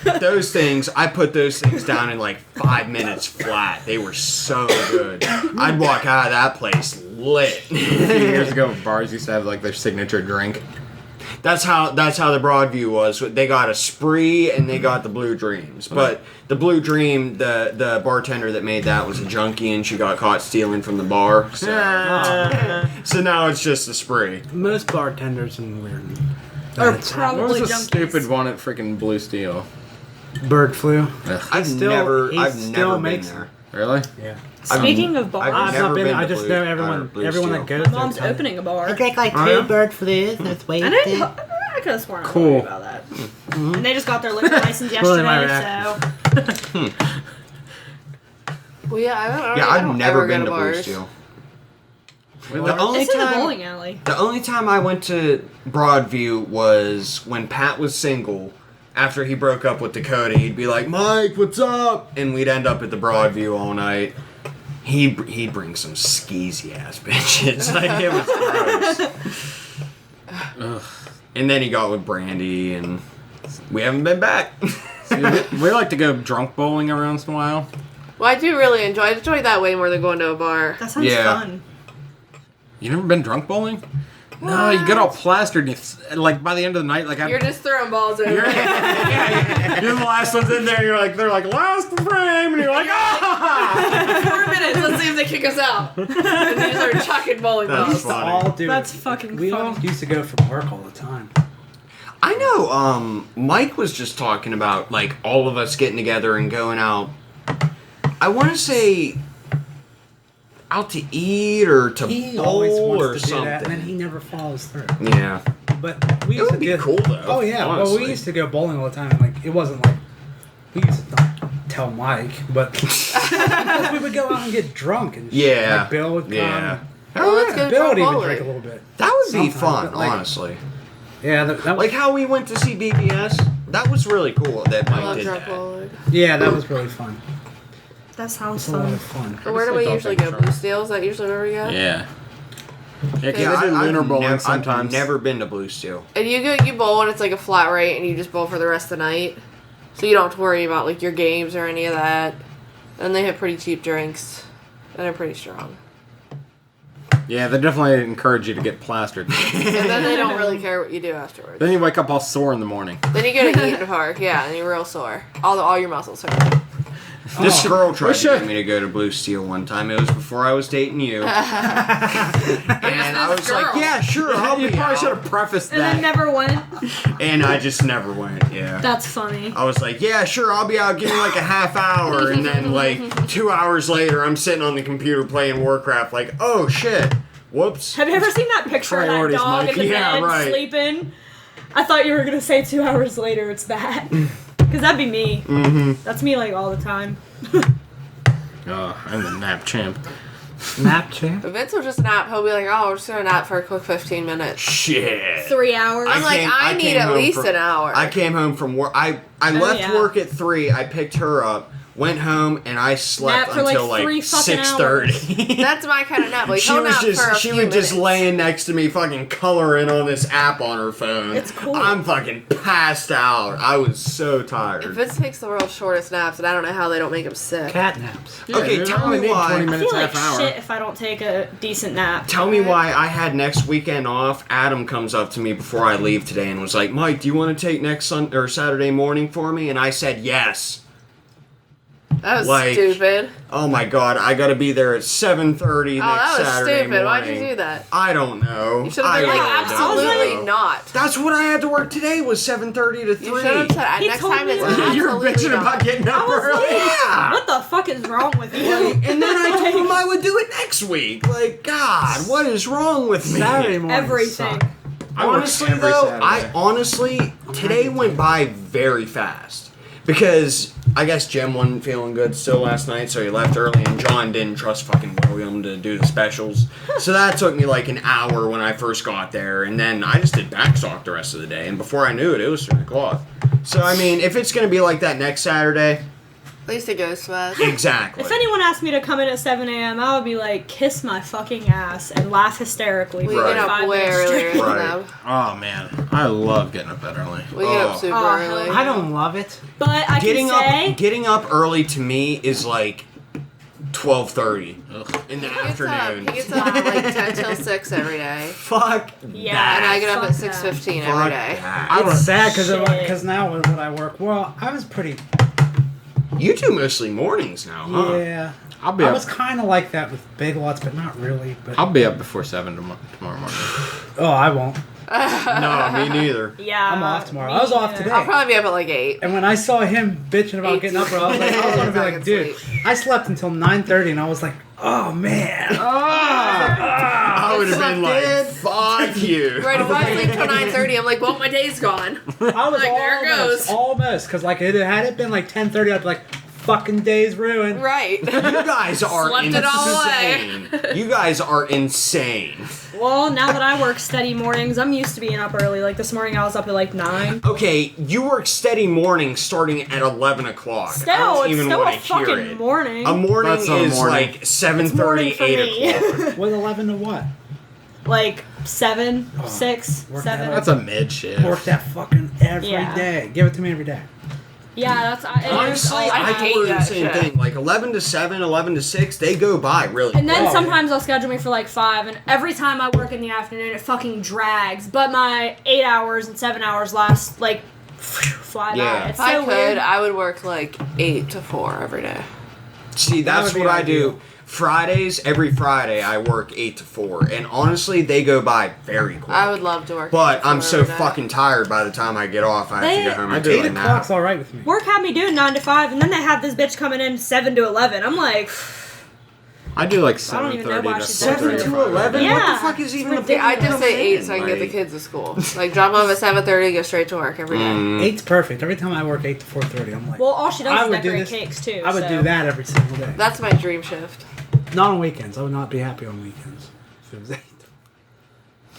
But those things, I put those things down in like 5 minutes flat. They were so good. I'd walk out of that place lit. A few years ago, bars used to have like their signature drink. That's how the Broadview was. They got a Spree and they got the Blue Dreams. But the Blue Dream, the bartender that made that was a junkie and she got caught stealing from the bar. So, so now it's just a Spree. Most bartenders in weird. Or That's probably What was the junkies. stupid one at freaking Blue Steel? bird flu. I've still- never he still been makes there. Really? Yeah. Speaking of bars, I've I've never not been. been I to just Blue- know or everyone. Blue Everyone Steel. that goes. my mom's there tell me- opening a bar. Drink like Oh, 2 yeah? bird flus. That's way. I didn't. I could have sworn I Cool. told you about that. And they just got their liquor license Really my yesterday, so Well, yeah, I Yeah, I've don't never ever go been to Blue bars. Steel. Well, The only it's in the time bowling alley. The only time I went to Broadview was when Pat was single. After he broke up with Dakota, he'd be like, "Mike, what's up?" And we'd end up at the Broadview all night. He'd bring some skeezy ass bitches. Like, it was gross. And then he got with Brandy, and we haven't been back. we like to go drunk bowling every once in a while. Well, I do really enjoy that way more than going to a bar. That sounds Yeah. fun. You never been drunk bowling? No, you get all plastered. And like by the end of the night, like You're just throwing balls over. you're the last ones in there. And they're like last frame, and you're like ah. 4 minutes. Let's see if they kick us out. And then you start chucking bowling That's balls. funny. all do That's it. fucking We all funny. used to go from work all the time. I know. Mike was just talking about like all of us getting together and going out. I want to say out to eat or to He always bowl wants or to do that, and then something. he never follows through. Yeah. But we It used would to be do, cool though. Oh yeah, well honestly. we used to go bowling all the time. And, like it wasn't like we used to not tell Mike, but we would go out and get drunk and shit. Yeah. Like Bill would come. Yeah. Well, let's go Bill would drunk even bowling. drink a little bit. That would be Sometimes, fun, but, like, honestly. Yeah, that was, Like how we went to see BBS. That was really cool that I Mike love did drunk that. bowling. yeah, that was really fun. That sounds It's a lot fun. of fun. But where do Just we like usually dolphin go? shark. Blue Steel? Is that usually where we go? Yeah. Yeah, 'cause Yeah, they do lunar bowling I've sometimes. never been to Blue Steel. And you bowl and it's like a flat rate and you just bowl for the rest of the night. So you don't have to worry about like your games or any of that. And they have pretty cheap drinks. And they're pretty strong. Yeah, they definitely encourage you to get plastered. And then they don't really care what you do afterwards. Then you wake up all sore in the morning. Then you go to Eaton Park, yeah, and you're real sore. All your muscles hurt. This girl tried to should- get me to go to Blue Steel one time. It was before I was dating you. And I was like, yeah, sure, I'll You be probably should out. have prefaced And then that. never went. And I just never went, yeah. That's funny. I was like, yeah, sure, I'll be out. Give me like a half hour. And then like 2 hours later, I'm sitting on the computer playing Warcraft like, oh shit. Whoops. Have you ever seen that picture of that Priorities, dog Mike. in the Yeah, bed right. sleeping? I thought you were gonna say 2 hours later it's that. Because that'd be me. Mm-hmm. That's me like all the time. Oh, I'm the nap champ. Nap champ. If Vince will just nap, he'll be like, oh, we're just gonna nap for a quick 15 minutes. Shit. 3 hours. I'm like, I need came at home least from- an hour. I came home from work. I left yeah. work at 3. I picked her up, went home, and I slept Nap for, like, until like 3 fucking 6:30. That's my kind of nap. Like, She he'll was nap for a just few just minutes. laying next to me, fucking coloring on this app on her phone. It's cool. I'm fucking passed out. I was so If tired. Vince takes the world's shortest naps, and I don't know how they don't make him sick. Cat naps. Okay, you tell only me need 20 why. I minutes, feel like half hour. shit if I don't take a decent nap. Tell me why I had next weekend off. Adam comes up to me before I leave today and was like, "Mike, do you want to take next Saturday morning for me?" And I said yes. That was Like- stupid. Oh my god, I gotta be there at 7:30 Oh, next that was Saturday stupid. morning. Why'd you do that? I don't know. You should have been I like, really don't absolutely know. not. That's what I had to work today was 7:30 to You 3. should have said, He next told time me it's that. absolutely You're bitching not. about getting up I was early. like, Yeah. what the fuck is wrong with you? And then I told him I would do it next week. Like, God, what is wrong with me? Saturday morning. Everything. I work Honestly, every though, Saturday. today went by very fast. Because I guess Jim wasn't feeling good still last night, so he left early, and John didn't trust fucking William to do the specials. So that took me like an hour when I first got there, and then I just did backstock the rest of the day, and before I knew it, it was 3 o'clock. So, I mean, if it's going to be like that next Saturday, At least it goes fast. exactly. If anyone asked me to come in at 7 a.m., I would be like, kiss my fucking ass and laugh hysterically. We for Right. get up 5 way minutes earlier straight. than Right. them. Oh man, I love getting up that early. We get up super Oh, early. hell I don't love it. But I Getting can say, getting up early to me is like 12:30 Ugh. in the He gets up afternoon. like 10 till 6 every day. Fuck Yeah. And I get up Fuck at that. 6:15 Fuck every day. that. It's sad Shit. because now when I work, well, I was pretty. You do mostly mornings now, huh? Yeah. I'll be I up. was kind of like that with Big Lots, but not really. But I'll be up before 7 tomorrow morning. oh, I won't. No, me neither. yeah. I'm off tomorrow. me I was off neither. today. I'll probably be up at like 8. And when I saw him bitching about 8 getting up, I was like, I was gonna be like, dude, I slept until 9:30, and I was like, oh man. I would have been like, fuck you. Right, if I sleep till 9:30, I'm like, well, my day's gone. I was Like, there it almost, because like had it been like 10:30, I'd be like, fucking day's ruined. Right. You guys are Slept it all insane. You guys are insane. Well, now that I work steady mornings, I'm used to being up early. Like this morning, I was up at like 9. Okay, you work steady mornings starting at 11 o'clock. I Still, don't it's even still want a to hear fucking it. morning. A morning That's not a is morning. like It's 7:30, morning for 8 me. o'clock. With 11 to what? Like 7, 6, work 7. that That's a mid shift. Work that fucking every day. Yeah. Give it to me every day. Yeah, that's. Honestly, I I hate told her the that same shit. thing. Like 11 to 7, 11 to 6, they go by really And then Oh, sometimes they'll schedule me for like 5, and every time I work in the afternoon, it fucking drags. But my 8 hours and 7 hours last like fly Yeah. by. It's If I so could, weird. I would work like 8 to 4 every day. See, that's would be what I ideal. do. Fridays, every Friday, I work 8 to 4. And honestly, they go by very quick. I would love to work. But 8 to I'm 4 so every day. fucking tired by the time I get off. I have to They- go home I and do take a 8 nap. o'clock's all right with me. Work had me doing 9 to 5, and then they have this bitch coming in 7 to 11. I'm like, I do like I don't even know 7:30 why to she does 7 it. to 11? What Yeah. the fuck is even It's a I just say 8 so I in? can get the Like- kids to school. Like drop them off at 7:30, go straight to work every day. 8's perfect. Every time I work 8 to 4:30, I'm like, well, all she does I is would do decorate this. cakes too. I would so. do that every single day. That's my dream shift. Not on weekends. I would not be happy on weekends. If it was 8.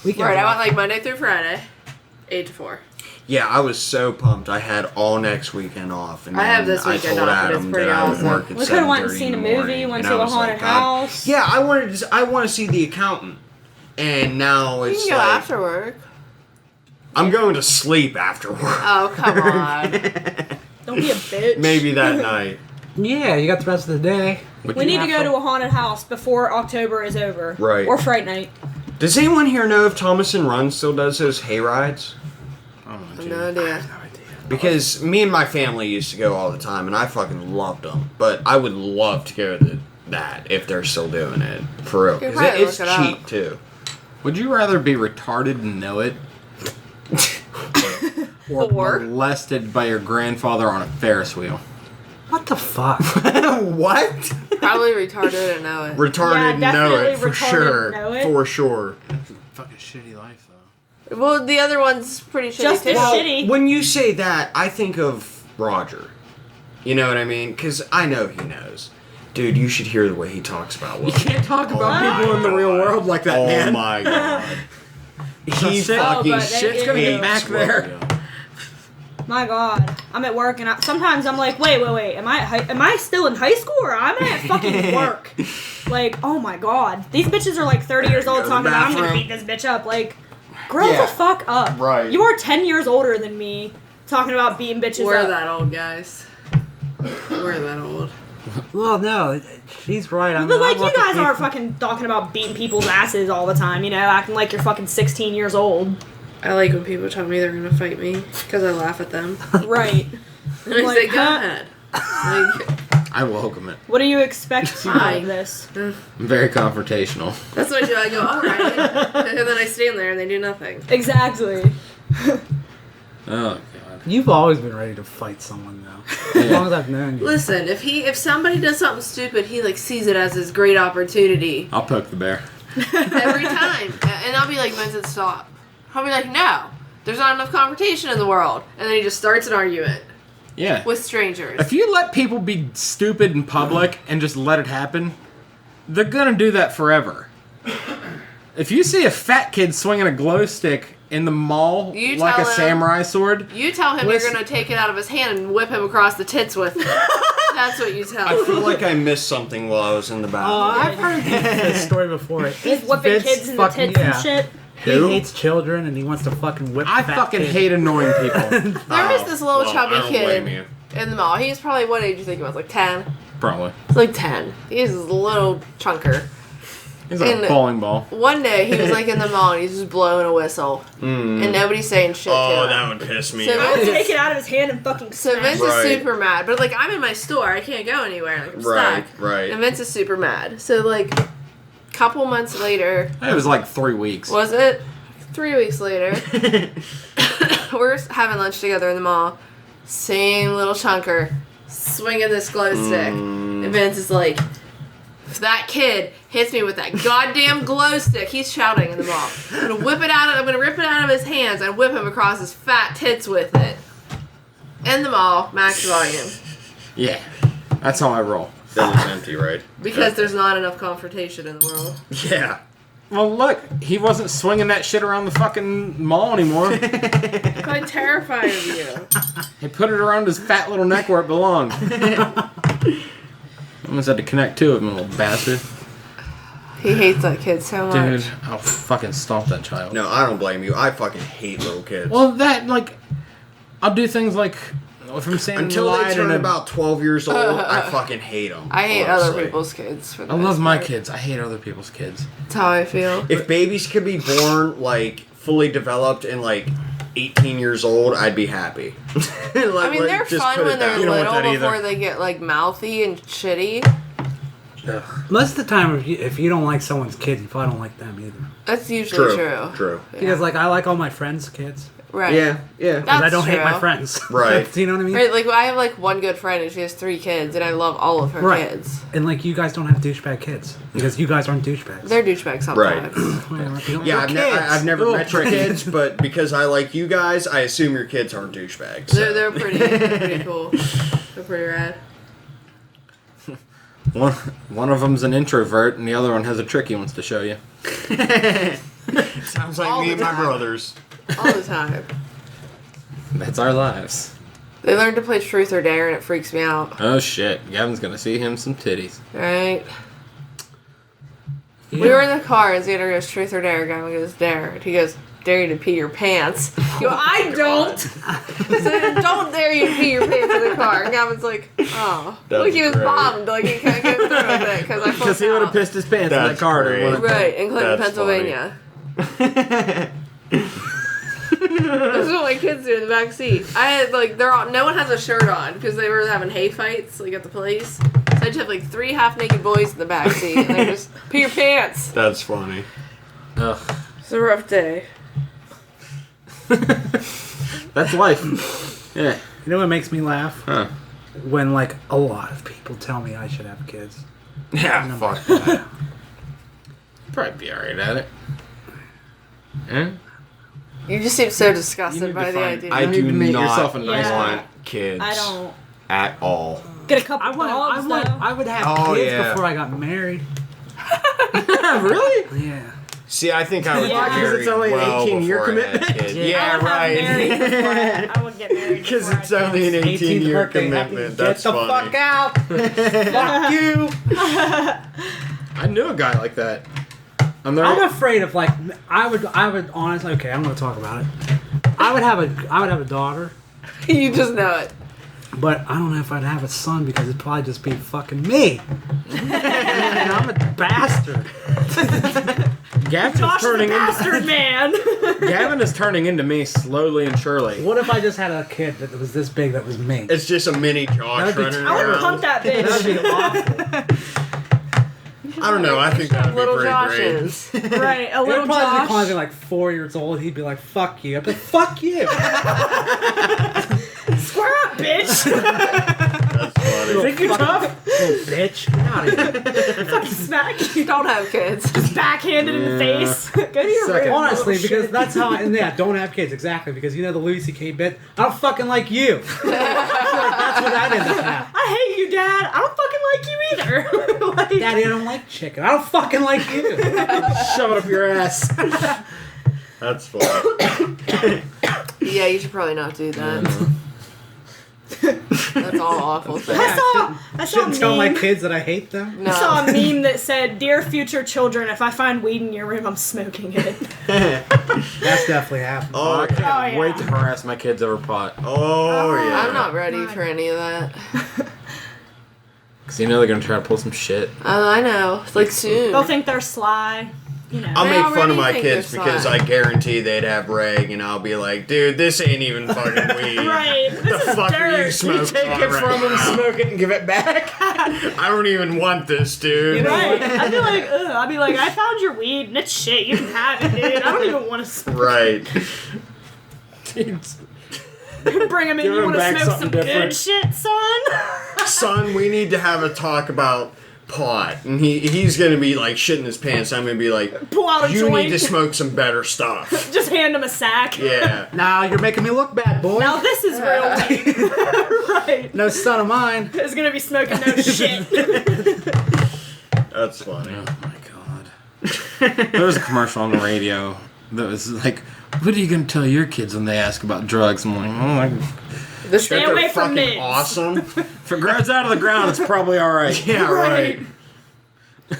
Weekends. Right, I are want off. like Monday through Friday, 8 to 4. Yeah, I was so pumped. I had all next weekend off. And I have then this weekend told off, and Adam it's pretty that I would awesome. work at We could've went and 7:30 seen a in the movie, morning, went and to I a was haunted like, God. house. Yeah, I want to see The Accountant. And now You it's can go like, after work. I'm going to sleep after work. Oh, come on. Don't be a bitch. Maybe that night. Yeah, you got the rest of the day. We need to go to a haunted house before October is over. Right. Or Fright Night. Does anyone here know if Thomas and Run still does those hay rides? I don't know, I have Jimmy. no idea. Because me and my family used to go all the time, and I fucking loved them. But I would love to go to that if they're still doing it. For real. You Because probably it's look it cheap, up. too. Would you rather be retarded and know it? Or molested by your grandfather on a Ferris wheel? What the fuck? What? Probably retarded and know it. Retarded Yeah, know it, definitely for retarded sure. know it. For sure. Fucking shitty life, though. Well, the other one's pretty shitty Just too. as shitty. When you say that, I think of Roger. You know what I mean? Because I know he knows. Dude, you should hear the way he talks about You women. can't talk about Oh people in the my real God. world like that, Oh man. my god. He shit- fucking Oh, but Shit's gonna get back there. My God, I'm at work and sometimes I'm like, wait, am I still in high school or am I at fucking work? Like, oh my God, these bitches are like 30 years old Go to the talking about I'm gonna bathroom. beat this bitch up. Like, grow Yeah. the fuck up. Right. You are 10 years older than me, talking about beating bitches We're up. that old, guys. We're that old. Well, no, she's right. I mean, But like, I you work guys with aren't people- fucking talking about beating people's asses all the time, you know, acting like you're fucking 16 years old. I like when people tell me they're gonna fight me because I laugh at them. Right. And I Like, say, go huh? ahead. Like, I welcome it. What do you expect out Hi. of this? I'm very confrontational. that's what I do. I go, all right, and then I stand there and they do nothing. Exactly. Oh, God. You've always been ready to fight someone, though. As long as I've known you. Listen, if somebody does something stupid, he like sees it as his great opportunity I'll poke the bear. every time, and I'll be like, Vincent, stop. I'll be like, no, there's not enough confrontation in the world, and then he just starts an argument Yeah. with strangers. If you let people be stupid in public and just let it happen, they're gonna do that forever. If you see a fat kid swinging a glow stick in the mall You like a tell him. samurai sword, You tell him Listen. you're gonna take it out of his hand and whip him across the tits with it. That's what you tell I him. feel like I missed something while I was in the Oh, bathroom. I've heard this story before. He's It's whipping Vince kids in the fucking- tits yeah. and shit. He Who? hates children and he wants to fucking whip I fat fucking kids. hate annoying people. There was this little Well, chubby I don't blame kid you. in the mall. He was probably, what age do you think he was? Like 10? Probably. He's like 10. He's a little chunker. He's like And- a bowling ball. One day he was like in the mall and he's just blowing a whistle. And nobody's saying shit to Oh, him. that would piss me So off. I'll take it out of his hand and fucking So smash Vince it. Right. is super mad. But like, I'm in my store. I can't go anywhere. Like, I'm Right, stuck. right. And Vince is super mad. So like, couple months later, It was like 3 weeks. was it? 3 weeks later, we're having lunch together in the mall. Same little chunker, swinging this glow stick. And Vince is like, if that kid hits me with that goddamn glow stick, he's shouting in the mall. I'm gonna whip it out. I'm gonna rip it out of his hands and whip him across his fat tits with it. In the mall, max volume, Yeah. That's how I roll. That was empty, right? because there's not enough confrontation in the world. Yeah. Well, look, he wasn't swinging that shit around the fucking mall anymore. I'm quite terrified of you. He put it around his fat little neck where it belonged. Almost had to connect two of them, little bastard. He hates that kid so much. Dude, I'll fucking stomp that child. No, I don't blame you. I fucking hate little kids. Well, that, like, I'll do things like, if I'm standing Until in line they turn and about 12 years old, I fucking hate them. I hate other people's kids. For the I love most my part. kids. I hate other people's kids. That's how I feel. If babies could be born, like, fully developed and, like, 18 years old, I'd be happy. I mean, they're fun when they're You don't want little that either. before they get like mouthy and shitty. Most of the time, if you don't like someone's kid, you probably don't like them either. That's usually true. True. Yeah. Because, like, I like all my friends' kids. Right. Yeah, yeah. Because I That's don't hate my true. friends. Right. Do you know what I mean? Right, like I have like one good friend and she has 3 kids and I love all of her Right. kids. And, like, you guys don't have douchebag kids. Because you guys aren't douchebags. They're douchebags sometimes. Yeah, I've never Little met your kids. kids, but because I like you guys, I assume your kids aren't douchebags. They're pretty cool. They're pretty rad. One of them's an introvert, and the other one has a trick he wants to show you. Sounds like All me the and my time. brothers. All the time. That's our lives. They learned to play truth or dare and it freaks me out. Oh shit, Gavin's gonna see him some titties. Right? We were in the car and Xander goes, truth or dare? Gavin goes, dare. And he goes, dare you to pee your pants. You go, I don't! I said, don't dare you to pee your pants in the car. And Gavin's like, oh. That Like was he was great. bummed. Like he couldn't get through with it because I Because he would have pissed his pants in that That's car. great. Wouldn't it? Right, in Clinton, That's Pennsylvania. That's what my kids do in the back seat. I had like no one has a shirt on because they were having hay fights like at the place. So I just have like 3 half-naked boys in the back seat, and they just pee your pants. That's funny. Ugh. It's a rough day. That's life. Yeah. You know what makes me laugh? Huh. When like a lot of people tell me I should have kids. Yeah, And I'm fuck like, that. Probably be alright at it. Eh? You just seem so You disgusted need by to the find- idea. I need do to make not yourself a nice Yeah. want kids. I don't. At all. Get a couple I dogs, though. would have Oh, kids yeah. before I got married. Really? Yeah. See, I think I would Yeah. get 'Cause married it's only an well 18-year before I had commitment? kids. Yeah. Yeah, I would have married right. before I would get married. Because before it's I only an 18-year birthday, happy- commitment. Get That's the funny. fuck out. Fuck you. I knew a guy like that. I'm afraid of like I would honestly. Okay, I'm gonna talk about it. I would have a daughter, You just know it. but I don't know if I'd have a son because it'd probably just be fucking me. And I'm a bastard. Gavin's Josh the turning bastard into man. Gavin is turning into me slowly and surely. What if I just had a kid that was this big that was me? It's just a mini Josh That'd be running I would around. pump that That'd bitch. be awful. I don't know. I think that would be Little pretty great. Joshes. Right, a He'd little probably be calling me Josh. like 4 years old. He'd be like, "Fuck you." I'd be like, "Fuck you." Square up, bitch. That's funny. Think you're tough, little bitch? Get out of here. Fucking smack you. Don't have kids. Just backhanded in the face. Go to your Second. room. Honestly, little because shit. that's how. Don't have kids exactly because you know the Louis C.K. bit. I don't fucking like you. I feel like that's what I'd end up happening. I hate you, Dad. I don't fucking like you either. Like, Daddy, I don't like chicken. I don't fucking like you. Shove it up your ass. That's funny. Yeah, you should probably not do that. That's all awful things. I saw a Shouldn't tell my meme. kids that I hate them. I saw No. a meme that said, "Dear future children, if I find weed in your room, I'm smoking it." That's definitely happening. Oh, I can't Oh, yeah. wait to harass my kids over pot. oh yeah. I'm not ready for any of that. Because you know they're going to try to pull some shit. Oh, I know. It's like soon. They'll think they're sly. You know. I'll They make fun already of my think kids they're because sly. I guarantee they'd have reg, and I'll be like, dude, this ain't even fucking weed. Right. The This is fuck are you dirt. smoking Take on it right from them, now? smoke it, and give it back. I don't even want this, dude. You know Right. what? I'd be like, ugh. I'd be like, I found your weed and it's shit. You can have it, dude. I don't even want to smoke. Right. Bring him in. Give You him want to back smoke some something different. good shit, son? Son, we need to have a talk about pot. And he's gonna be like shitting his pants. I'm gonna be like, Pull out a you joint. need to smoke some better stuff. Just hand him a sack. Yeah. Now you're making me look bad, boy. Now this is real weed. Right. No son of mine. Is gonna be smoking no shit. That's funny. Oh my god. There was a commercial on the radio that was like, what are you going to tell your kids when they ask about drugs? I'm like, oh my. Stay That they're away from fucking mids. awesome. If it grows out of the ground, it's probably alright. Yeah, right. There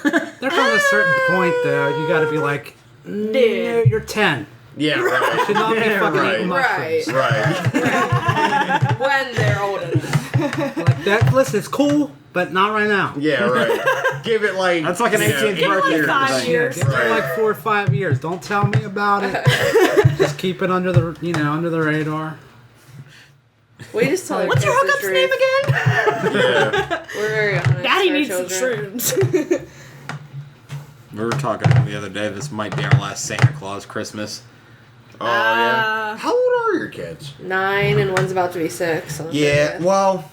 comes a certain point though, you gotta be like, no, Dude. you're 10. Yeah, right. Should not be fucking right. eating Right. mushrooms. Right. When they're old enough. Like that. Listen, it's cool, but not right now. Yeah, right. Give it like That's like an 18th Give it birthday. like 5 thing. years. Give it Right. like 4 or 5 years. Don't tell me about it. Just keep it under the under the radar. We just tell What's your kids the hookup's truth. name again? Yeah. We're very honest. Daddy to our needs some children. shrooms. We were talking the other day, this might be our last Santa Claus Christmas. Oh yeah. How old are your kids? 9 and one's about to be 6. So Yeah, well,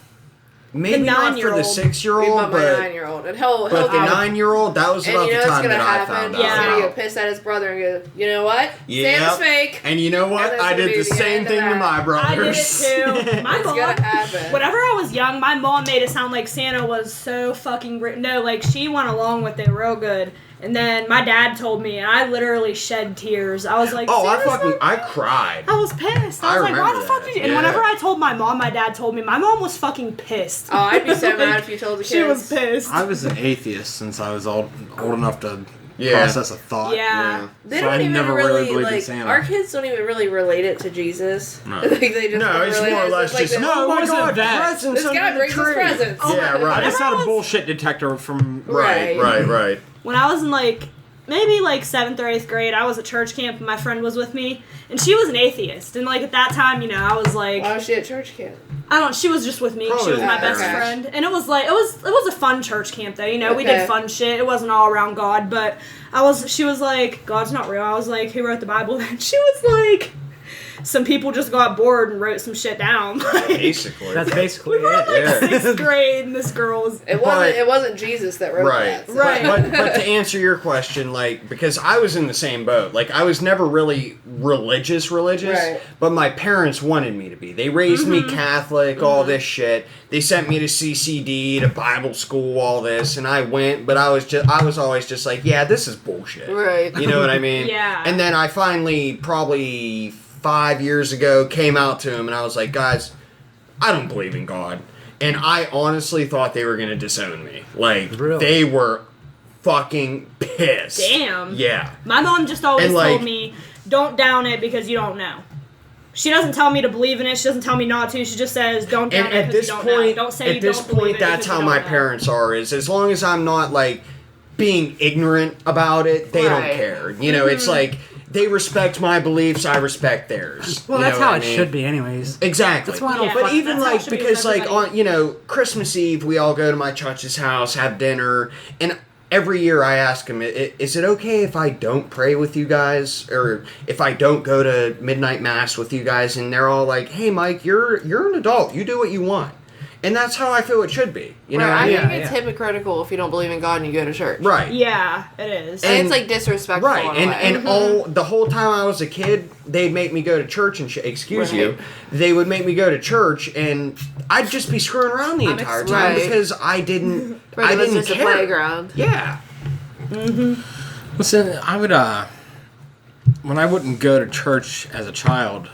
maybe not for the 9-year-old. we 6-year-old, bought my but 9-year-old, and he'll the get 9-year-old, that was and about you know the what's time gonna that I happen? found He's out. gonna Yeah. get pissed at his brother and go, you know what? Yep. Santa's fake. And you know what? And that's I gonna did be the the same end thing of to that. my I brothers. did it too. My It's mom, gonna happen. whenever I was young, my mom made it sound like Santa was so fucking no, like she went along with it real good. And then my dad told me, and I literally shed tears. I was like, Oh, Santa's I cried. I was pissed. I I was like, why remember the fuck that. did you? And Yeah. whenever I told my mom, my dad told me, my mom was fucking pissed. Oh, I'd be so mad if you told the kids. She was pissed. I was an atheist since I was old enough to Yeah. process a thought. Yeah. They So don't I even never really, really believed in like Santa. our kids don't even really relate it to Jesus. No. Like they just No, don't it's really more or less like just, this- No, it wasn't that. presents This under guy the brings us tree. presents. Yeah, I right. just had a was- bullshit detector from. Right, right, right. When I was in like maybe like 7th or 8th grade, I was at church camp and my friend was with me, and she was an atheist. And like at that time, I was like, Why was she at church camp? I don't. She was just with me. She Probably was my that. best Okay. friend, and it was like it was a fun church camp though. We did Okay. fun shit. It wasn't all around God, but she was like, God's not real. I was like, who wrote the Bible? And she was like, some people just got bored and wrote some shit down. Basically. That's basically We were in it. like 6th grade, and this girl was. It wasn't Jesus that wrote Right. that. so- Right. But to answer your question, like, because I was in the same boat. Like, I was never really religious, Right. but my parents wanted me to be. They raised me Catholic, all this shit. They sent me to CCD, to Bible school, all this, and I went, but I was always just like, yeah, this is bullshit. Right. You know what I mean? Yeah. And then I finally, probably 5 years ago, came out to him, and I was like, guys, I don't believe in God. And I honestly thought they were going to disown me. Like, Really? they were fucking pissed. Damn. Yeah. My mom just always And, like- told me, don't down it because you don't know. She doesn't tell me to believe in it. She doesn't tell me not to. She just says, don't down And it at because this you don't know. point, Don't say you at this don't believe point, it that's because how you my don't know. parents are. Is as long as I'm not like being ignorant about it, they don't Right. care. You know, it's like they respect my beliefs, I respect theirs. Well, You that's know how what it I mean? should be, anyways. Exactly. That's why I don't Yeah. But fuck- even That's how it like should be with because like everybody. on Christmas Eve we all go to my church's house, have dinner, and every year I ask them, is it okay if I don't pray with you guys, or if I don't go to midnight mass with you guys? And they're all like, hey Mike, you're an adult, you do what you want. And that's how I feel it should be. You know what I I mean? think Yeah, it's yeah. hypocritical if you don't believe in God and you go to church. Right. Yeah, it is. And And- it's like disrespectful. Right, in a way. and all the whole time I was a kid, they'd make me go to church and excuse Right. you. They would make me go to church, and I'd just be screwing around the I'm entire ex- time Right. because I didn't. Right, I it was didn't just care. a playground. Yeah. Listen, I would when I wouldn't go to church as a child,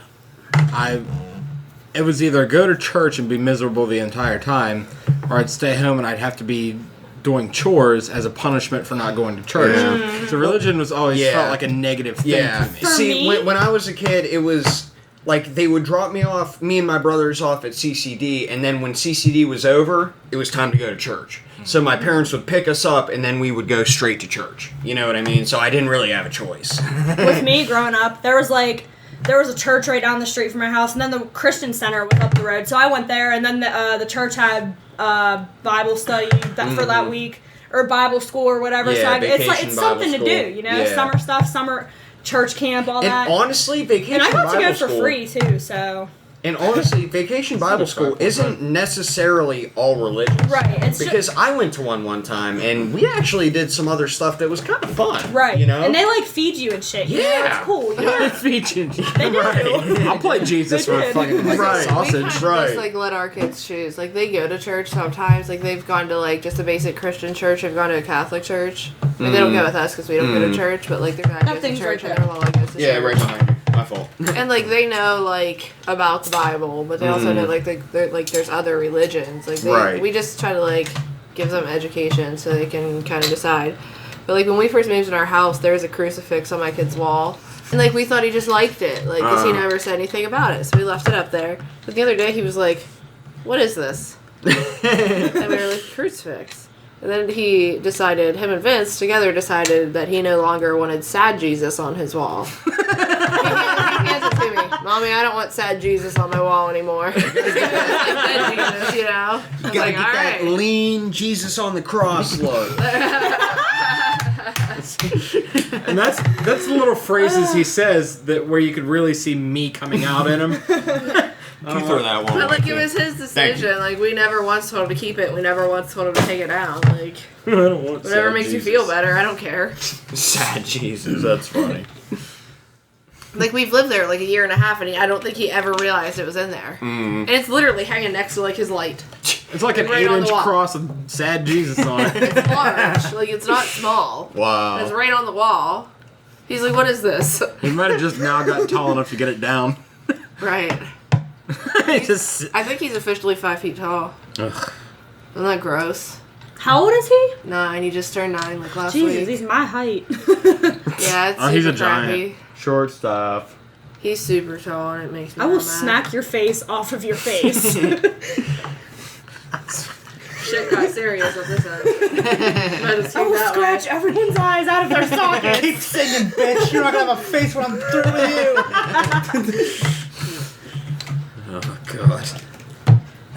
it was either go to church and be miserable the entire time, or I'd stay home and I'd have to be doing chores as a punishment for not going to church. Yeah. So religion was always Yeah. felt like a negative thing Yeah. to me. For See, me- when I was a kid, it was like they would drop me and my brothers off at CCD, and then when CCD was over, it was time to go to church. So my parents would pick us up, and then we would go straight to church. You know what I mean? So I didn't really have a choice. With me growing up, there was a church right down the street from my house, and then the Christian center was up the road. So I went there, and then the church had Bible study for that week, or Bible school or whatever. Yeah, so it's vacation it's something Bible to school. do, you know, Yeah. summer stuff, summer church camp, all And that. honestly, vacation And I got to Bible go for school, free too. So Vacation Bible School isn't necessarily all religious. right, it's Because I went to one time, and we actually did some other stuff that was kind of fun. right, You know? and they like feed you and shit. You know? Yeah. It's cool. You know? Featured. They do. I'll play Jesus for a did. fucking Right. We kind sausage. of right. just like let our kids choose. Like they go to church sometimes. Like they've gone to like just a basic Christian church. They've gone to a Catholic church. Like, they don't go with us because we don't go to church. But like their dad goes to Nothing's church right and their mama goes to Yeah, church. right behind you. My fault. And like they know like about the Bible, but they also know like there's other religions. Like Right. we just try to like give them education so they can kind of decide. But like when we first moved in our house, there was a crucifix on my kid's wall, and like we thought he just liked it, like because he never said anything about it, so we left it up there. But the other day he was like, "What is this?" And we were like, "Crucifix." And then him and Vince together decided that he no longer wanted sad Jesus on his wall. He hands it to me. Mommy, I don't want sad Jesus on my wall anymore. It's like dead Jesus, you know? I was You gotta like, get that "Alright." lean Jesus on the cross look. And that's the little phrases he says that where you could really see me coming out in him. You throw that one. But like it was his decision. Like we never once told him to keep it. We never once told him to take it down. Like I don't want whatever sad makes Jesus. you feel better. I don't care. Sad Jesus, that's funny. Like we've lived there like a year and a half, and I don't think he ever realized it was in there. And it's literally hanging next to like his light. It's like an Right on the 8-inch wall. cross with sad Jesus on it. It's large. Like it's not small. Wow. It's right on the wall. He's like, "What is this?" He might have just now gotten tall enough to get it down. Right. Just I think he's officially 5 feet tall. ugh. Isn't that gross? How old is he? 9. He just turned 9 like last Jesus, week. he's my height. Yeah, it's Oh, he's a super crappy. giant. Short stuff. He's super tall, and it makes me I will mad. smack your face off of your face. shit got serious with this end. Might as I will that scratch way. everyone's eyes out of their sockets. Keep singing, bitch. You're not gonna have a face when I'm through with you. Oh god.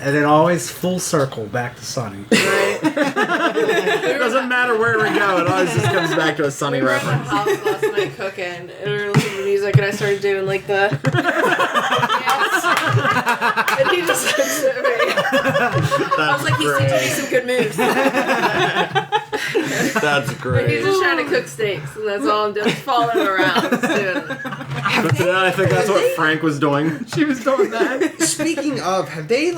And then always full circle back to Sunny. Right? It doesn't matter where we go, it always just comes back to a Sunny We were at the reference. house last night cooking, and we were listening to music, and I started doing like the dance. And he just looks at me. I was like, he's teaching me some good moves. That's But great. he's just trying to cook steaks, and that's all I'm doing. Just following around. Just doing it. But today I think that's what Frank was doing. She was doing that. Speaking of, have they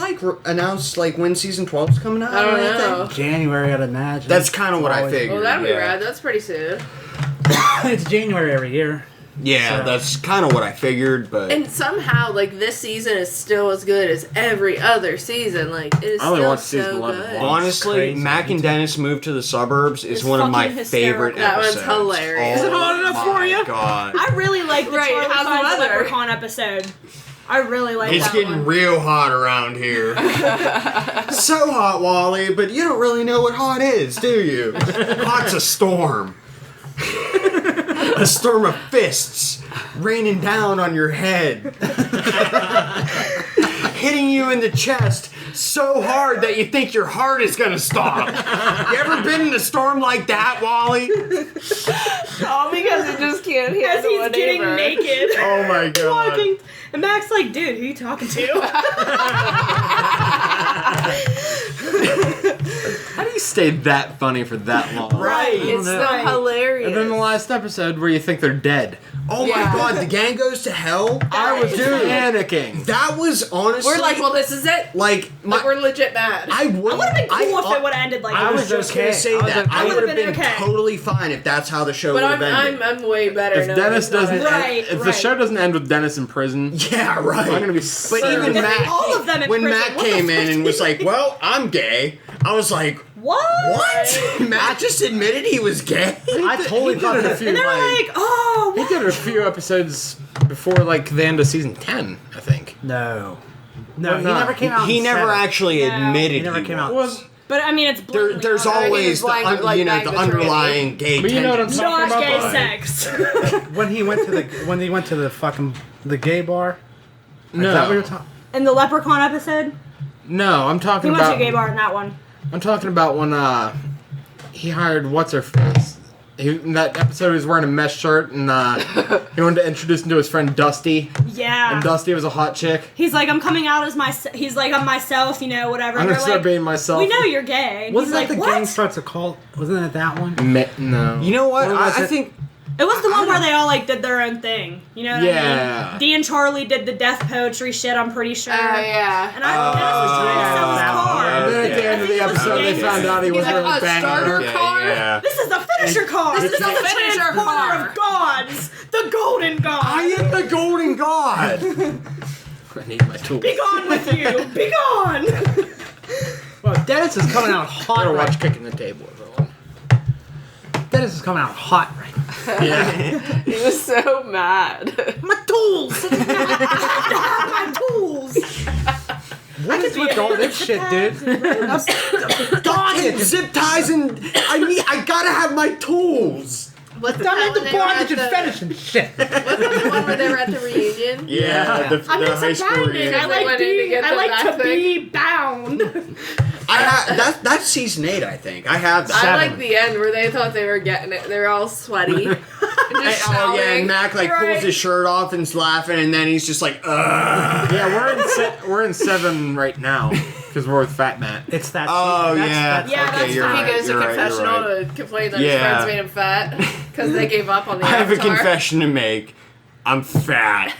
announced like when season 12's coming out? I don't or anything? know. January, I'd imagine. That's kind of what I Always- figured. Well, that'd be yeah. rad. That's pretty soon. It's January every year. Yeah, So- that's kind of what I figured, but And somehow, like, this season is still as good as every other season. Like, it is I only still watched season so 11 good. once. honestly, crazy. Mac and Dennis moved to the suburbs is It's one of my fucking favorite hysterical. That one's episodes. hilarious. Oh Is it hot enough for my you? God. I really like the Right, Charlie how's the Finds the weather? Leprechaun episode. I really like It's that getting one. real hot around here. So hot, Wally, but you don't really know what hot is, do you? Hot's a storm. A storm of fists raining down on your head. Hitting you in the chest so hard that you think your heart is gonna stop. You ever been in a storm like that, Wally? All because you just can't hear As he's getting naked. Oh my god. Walking. And Mac's like, dude, who you talking to? How do you stay that funny for that long? Right. It's so Right. hilarious. And then the last episode where you think they're dead. Oh Yeah. my god, the gang goes to hell? I was Dude. panicking. That was honestly We're like, well, this is it. like Like, we're legit mad. I would It would have been cool if it would have ended like I that. was just gonna say I was that. okay. I I would have would've been, been okay. totally fine if that's how the show but would have ended. I'm way better If now. Dennis doesn't, Right, if the right. show doesn't end with Dennis in prison, Yeah, right. I'm gonna be. But so even mad. Matt, All of them in when prison. Matt What the came fuck in is and was he- like, "Well, I'm gay," I was like, What? "What?" Matt just admitted he was gay. I totally he thought did a that. few And they're like, like, oh, he what? did a few episodes before like the end of season 10, I think. No. No, he not? never came out. He and never said it. actually No. admitted He never came out. Was But I mean, it's blatantly There's not- always he's like the bang the the underlying gay. But you know what I'm tendency. talking not about? gay sex. when he went to the fucking the gay bar. No, Is that what you're talking? In the Leprechaun episode, no, I'm he talking went to a about. gay bar in that one. I'm talking about when he hired what's her face. In that episode, he was wearing a mesh shirt, and he wanted to introduce him to his friend Dusty. Yeah. And Dusty was a hot chick. He's like, I'm coming out as he's like, I'm myself, you know, whatever. I'm And gonna they're start like, being myself. we know you're gay. And Wasn't he's that like, the what? Gang Starts a Cult? Wasn't it that one? No. You know what? What was I it? think It was the one where they all like did their own thing. You know what I Yeah. mean? Dee and Charlie did the death poetry shit, I'm pretty sure. yeah. And I Dennis was trying to sell his yeah. car. And then at the end of the I think it was episode, they gay. found out he was like, really a banging starter her. okay, car? yeah. This is the finisher car. This is the finisher transporter car. of gods. The golden god. I am the golden god. I need my tools. Be gone with you. Be gone. Well, Dennis is coming out hot. Better Right. watch Kicking the Table, everyone. Dennis is coming out hot right now. Yeah. He was so mad. My tools. My tools. What is with all this shit, dude? Bondage, zip ties, and I gotta have my tools. What's the Done time in the when they were at bondage and the- fetish and shit. Wasn't that the one where they were at the reunion? Yeah, the I'm high into school binding. reunion. I They like went in to get the to back be bound. That's season 8, I think. I have that. I like the end where they thought they were getting it. They were all sweaty. And just Oh yeah, shouting. and Mac like Right. pulls his shirt off and's laughing, and then he's just like, ugh. Yeah, we're in 7 right now because we're with Fat Matt. It's that. Oh that's, yeah, That's, Yeah, okay, that's you're fine. He right. goes to you're right, you're confessional right. to complain that Yeah. his friends made him fat because they gave up on the I have a Avatar. confession to make. I'm fat.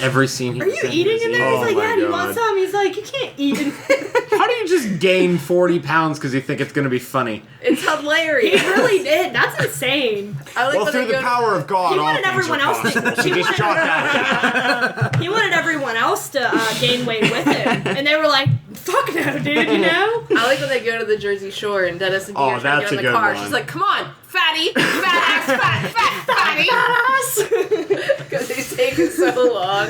Every scene he Are you eating in there? Oh He's like, my yeah, do you God. want some? He's like, you can't eat in How do you just gain 40 pounds because you think it's going to be funny? It's He hilarious. really did. That's insane. I like Well, when through they the go power of God, He all wanted things everyone are else to. possible. He Just wanted, chalk that. he wanted everyone else to gain weight with him, and they were like, "Fuck no, dude," you know. I like when they go to the Jersey Shore and Dennis and Dee Oh, are trying to that's get in a the good car. one. She's like, "Come on, fatty, fat ass, fatty," because he's taking so long.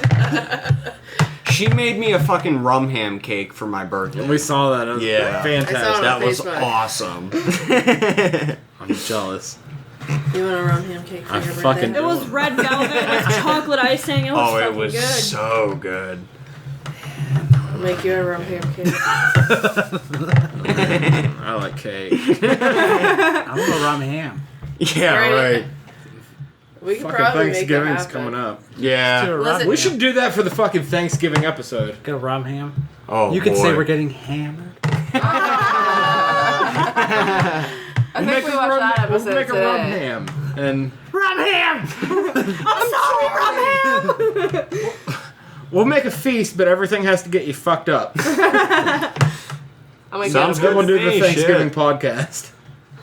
She made me a fucking rum ham cake for my birthday. We saw that. It was Yeah. fantastic. I saw it. That was Facebook. awesome. I'm jealous. You want a rum ham cake for I your birthday? fucking- It was red velvet with chocolate icing. It was Oh, it fucking was good. so good. I'll make you a rum ham cake. I like cake. I want a rum ham. Yeah, Right. right. We could Fucking probably make that Thanksgiving's happen. coming up. Yeah. Do a rum Listen- We ham. should do that for the fucking Thanksgiving episode. Get a rum ham. Oh, You could say boy. we're getting hammered. I think we watched that episode We'll make a rum today. ham. And Rum ham! I'm sorry, rum ham. we'll make a feast, but everything has to get you fucked up. I'm gonna Sounds get Then we'll do the Hey, Thanksgiving shit. podcast.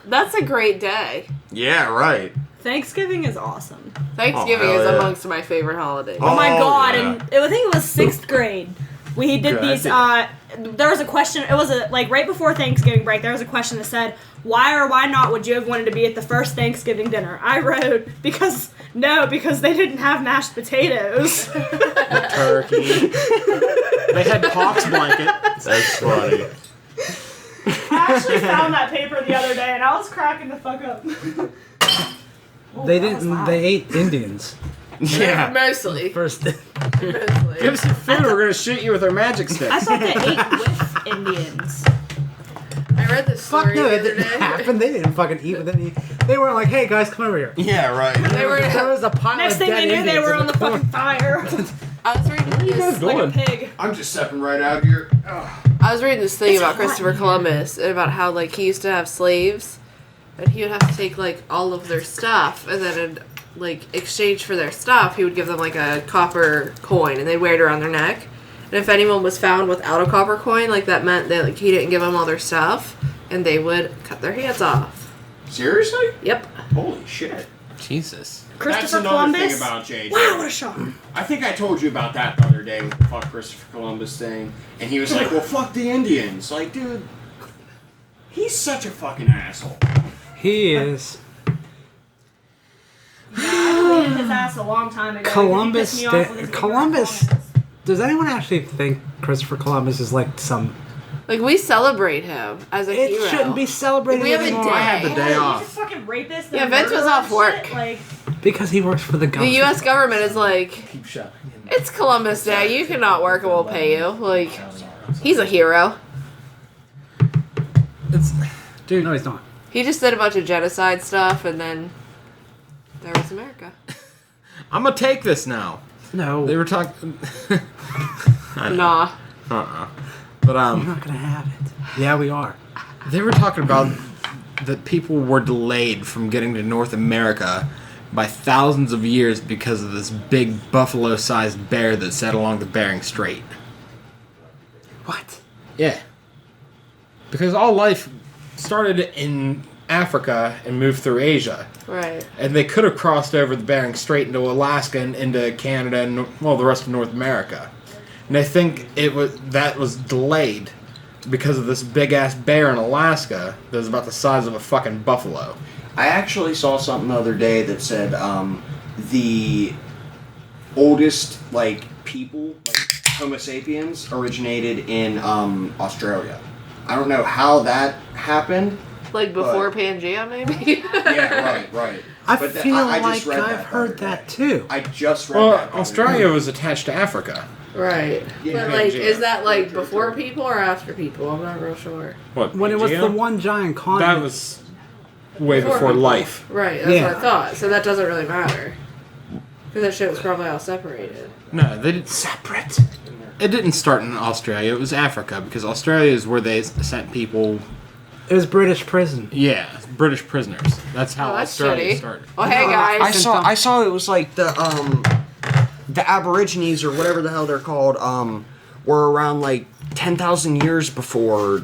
That's a great day. Yeah, right. Thanksgiving is awesome. Thanksgiving Oh, hell is yeah. amongst my favorite holidays. Oh my Oh, god! yeah. And I think it was 6th grade. We did Good. these. There was a question. It was like right before Thanksgiving break. There was a question that said, "Why or why not would you have wanted to be at the first Thanksgiving dinner?" I wrote because they didn't have mashed potatoes. Turkey. They had pox blanket. That's funny. I actually found that paper the other day and I was cracking the fuck up. They didn't. They ate Indians Yeah. Mostly. first. Give Mostly. us some food. We're gonna shoot you with our magic sticks. I thought they ate with Indians. I read this Fuck story no, the it other didn't day. happen. They didn't fucking eat with any. They weren't like, "Hey guys, come over here." Yeah, right. They were. There was a pile Next of thing dead they knew, they Indians were in on the corner. fucking fire I was reading this. like a Going. pig. I'm just stepping right out here. I was reading this thing It's about hot Christopher in here. Columbus and about how like he used to have slaves, and he would have to take like all of their stuff, and then in like exchange for their stuff, he would give them like a copper coin, and they'd wear it around their neck. And if anyone was found without a copper coin, like that meant that like he didn't give them all their stuff, and they would cut their hands off. Seriously? Yep. Holy shit. Jesus. That's Christopher another Columbus. thing about JJ. Wow, what a shock. I think I told you about that the other day with the fuck Christopher Columbus thing. And he was like, well, fuck the Indians. Like, dude, he's such a fucking asshole. He is. I deleted his ass a long time ago. Columbus. He pissed me off with his Columbus. ignorant comments. Does anyone actually think Christopher Columbus is like some? Like we celebrate him as a It hero. shouldn't be celebrated We have a anymore. day. I had the day He's a off. fucking rapist. Yeah, and a Vince was murderer off and work. shit, Like, Because he works for the The government. U.S. government is like, Keep shouting. it's Columbus Day. You cannot work and we'll pay you. Like, he's a hero. It's, Dude, no, he's not. He just did a bunch of genocide stuff, and then there was America. I'm gonna take this now. No, They were talking. Nah. But we're not gonna have it. Yeah, we are. they were talking about that people were delayed from getting to North America by thousands of years because of this big buffalo-sized bear that sat along the Bering Strait. What? Yeah. Because all life started in Africa and moved through Asia. Right. And they could have crossed over the Bering Strait into Alaska and into Canada and, well, the rest of North America. And I think that was delayed because of this big-ass bear in Alaska that was about the size of a fucking buffalo. I actually saw something the other day that said the oldest, like, people, like, Homo sapiens, originated in Australia. I don't know how that happened. Like before But- Pangea, maybe? Yeah, right. I But feel I like just read I've that the heard other that day. too. I just read Well, that. the other Australia day. was attached to Africa. Right. Yeah, But, like, Pangea. is that, like, before people or after people? I'm not real sure. What? When it was Pangea? the one giant continent. That was way before people. life. Right, that's Yeah. what I thought. So that doesn't really matter. Because that shit was probably all separated. No, they didn't. Separate. It didn't start in Australia. It was Africa because Australia is where they sent people. It was British prison. Yeah, British prisoners. That's how Oh, that's Australia shitty. started. Oh, hey, guys. I saw it was like the Aborigines or whatever the hell they're called were around like 10,000 years before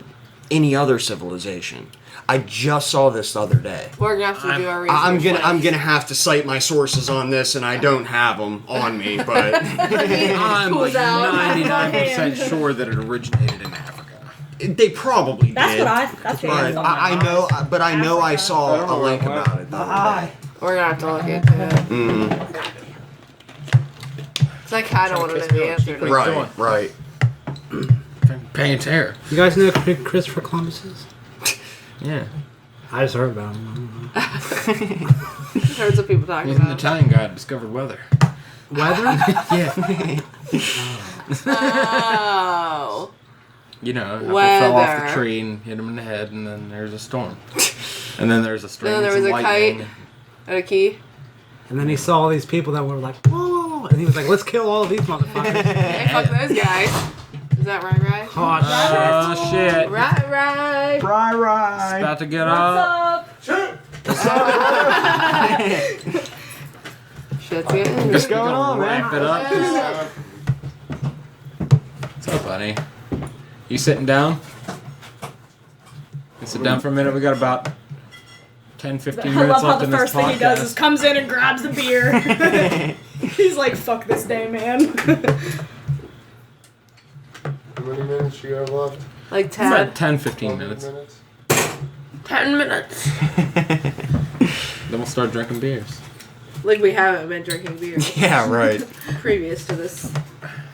any other civilization. I just saw this the other day. We're going to have to do our research. I'm gonna have to cite my sources on this, and I don't have them on me, but I'm like Who's out? 99% sure that it originated in Africa. they probably that's did. what I. That's what I But thought. I know, but I know I saw I don't a know link what- about it the other day. We're going to have to look into it. 'Cause I kind of want to know the answer to this. Right, right. Paying tear. You guys know who Christopher Columbus is? Yeah. I just heard about him. Heard some people talking He's an about. Italian guy that discovered weather. Weather? Yeah. Oh. You know, apple fell off Weather. the tree and hit him in the head, and then there's a storm. And then there's a string Then and there was some a lightning. kite. And a key. And then he saw all these people that were like, whoa, and he was like, let's kill all of these motherfuckers. Hey, fuck those guys. Is that right? Oh, shit. Oh, shit. Right. It's about to get up. Shit's getting. What's going on, man? Wrap it up. Yeah. What's up, buddy? You sitting down? You sit down for a minute. We got about 10, 15 I minutes love how left the in this first thing he does is podcast. comes in and grabs the beer. He's like, fuck this day, man. How many minutes you have left? Like About 10. 10, 15 11 minutes. 10 minutes. Then we'll start drinking beers. Like we haven't been drinking beer Yeah, right. previous to this.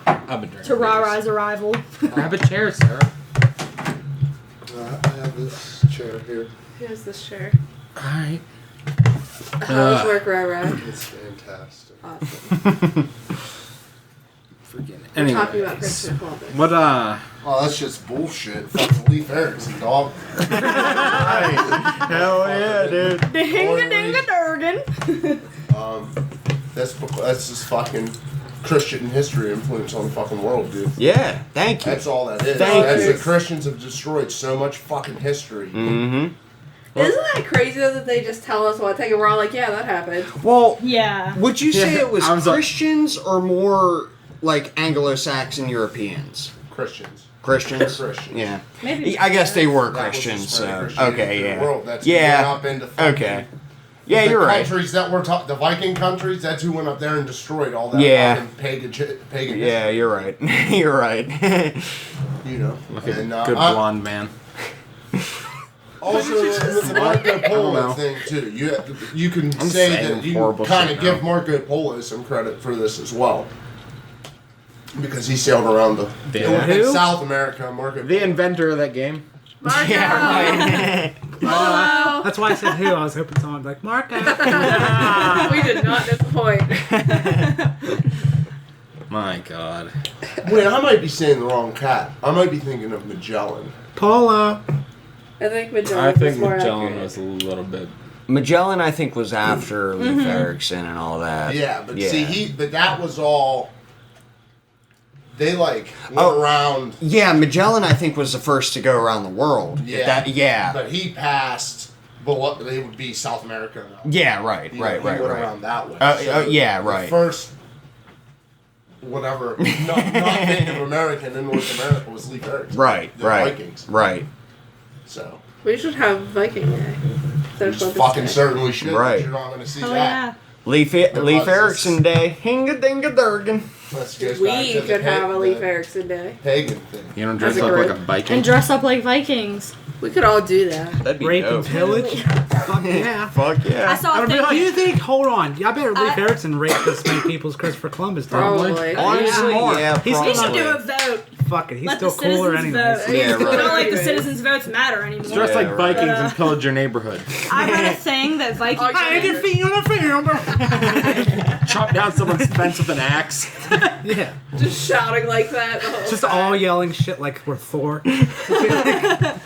I've been drinking To beers. Rara's arrival. Grab a chair, Sarah. I have this chair here. Here's this chair. Alright. How's work, Rara? It's fantastic. Awesome. Anyway. Talking about Christopher Columbus. What, Oh, that's just bullshit. Fucking Leif Erikson, dog. Hell yeah, dude. Ding-a-ding-a-durgan. That's just fucking Christian history influence on the fucking world, dude. Yeah, thank you. That's all that is. Thank That's you. the Christians have destroyed so much fucking history. Mm-hmm. Isn't that crazy though that they just tell us one thing and we're all like, yeah, that happened. Well, Yeah. would you say Yeah, it was I was like- Christians or more like Anglo-Saxon Europeans? Christians. Christians? Christians. Yeah. Maybe. I guess they were That was the Christians, spread of so. Christianity Okay, to the yeah. world. That's who Yeah. went up into fucking Okay. Yeah, the you're right. countries that were the Viking countries. That's who went up there and destroyed all that Yeah. fucking pagan. Yeah, you're right. You're right. You know. Look at And, good blonde man. Also, the Marco know. Polo thing too. You can I'm say saying that you horrible kind shit of give now. Marco Polo some credit for this as well, because he sailed around the Who? South America. Marco. The inventor of that game. Marco! That's why I said who. I was hoping someone would be like, Marco. We did not disappoint. My God. Wait, I might be saying the wrong cat. I might be thinking of Magellan. Polo. I think Magellan I think was more Magellan accurate. was a little bit. Magellan, I think, was after Leif Erikson and all that. Yeah, but see, but that was all. They went around. Yeah, Magellan, I think, was the first to go around the world. Yeah, Yeah. But he passed. But what they would be South America now. Yeah, right, He right, went right. around that way. Yeah, the right. First, whatever, not Native American in North America was Leif Erikson. Right, the right. Vikings. Right. So, We should have Viking Day. we fucking certainly should. Right. But you're not going to see Oh, that. yeah. Leif was Erikson Day. Hinga-dinga-durgan. Let's go back We to the could have a Leif the Erikson Day. pagan thing. You don't As dress a up like a group. Viking. And dress up like Vikings. We could all do that. That'd be Rape dope. and pillage. Fuck yeah. Fuck yeah. I saw a I'd be thing. like, you think? Hold on. I bet Leif I- Erikson raped as many people as Christopher Columbus did. Probably. Honestly, yeah, He's We still should do a not. vote. Fuck it. He's Let still the cooler citizens anyways. vote. Yeah, It's not right. like the citizens' votes matter anymore. Dress like Yeah, Vikings right. and pillage your neighborhood. I read a thing that Vikings. I can feel the finger. Chop down someone's fence with an axe. Yeah. Just shouting like that the whole Just time. all yelling shit like we're Thor. I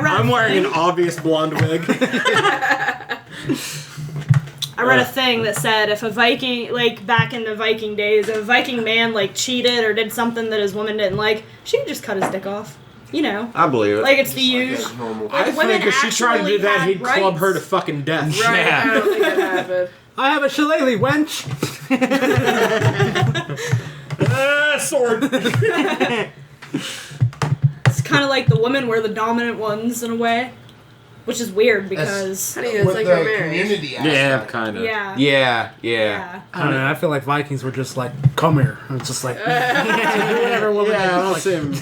read. I'm a wearing thing- an obvious blonde wig. I read a thing that said if a Viking, like back in the Viking days, if a Viking man like cheated or did something that his woman didn't like, she could just cut his dick off. You know, I believe it. like it's the Just like use. that's normal. I If women think if she tried to do actually that, had he'd club rights- her to fucking death. Right, Yeah. I don't think that happened. I have a shillelagh, wench. Sword. It's kind of like the women were the dominant ones in a way, which is weird because Honey, it's With like the our marriage. community Yeah, aspect. kind of. yeah, Yeah. yeah. I don't know. I feel like Vikings were just like, come here. It's just like, whatever woman. Yeah, I'll like, see him.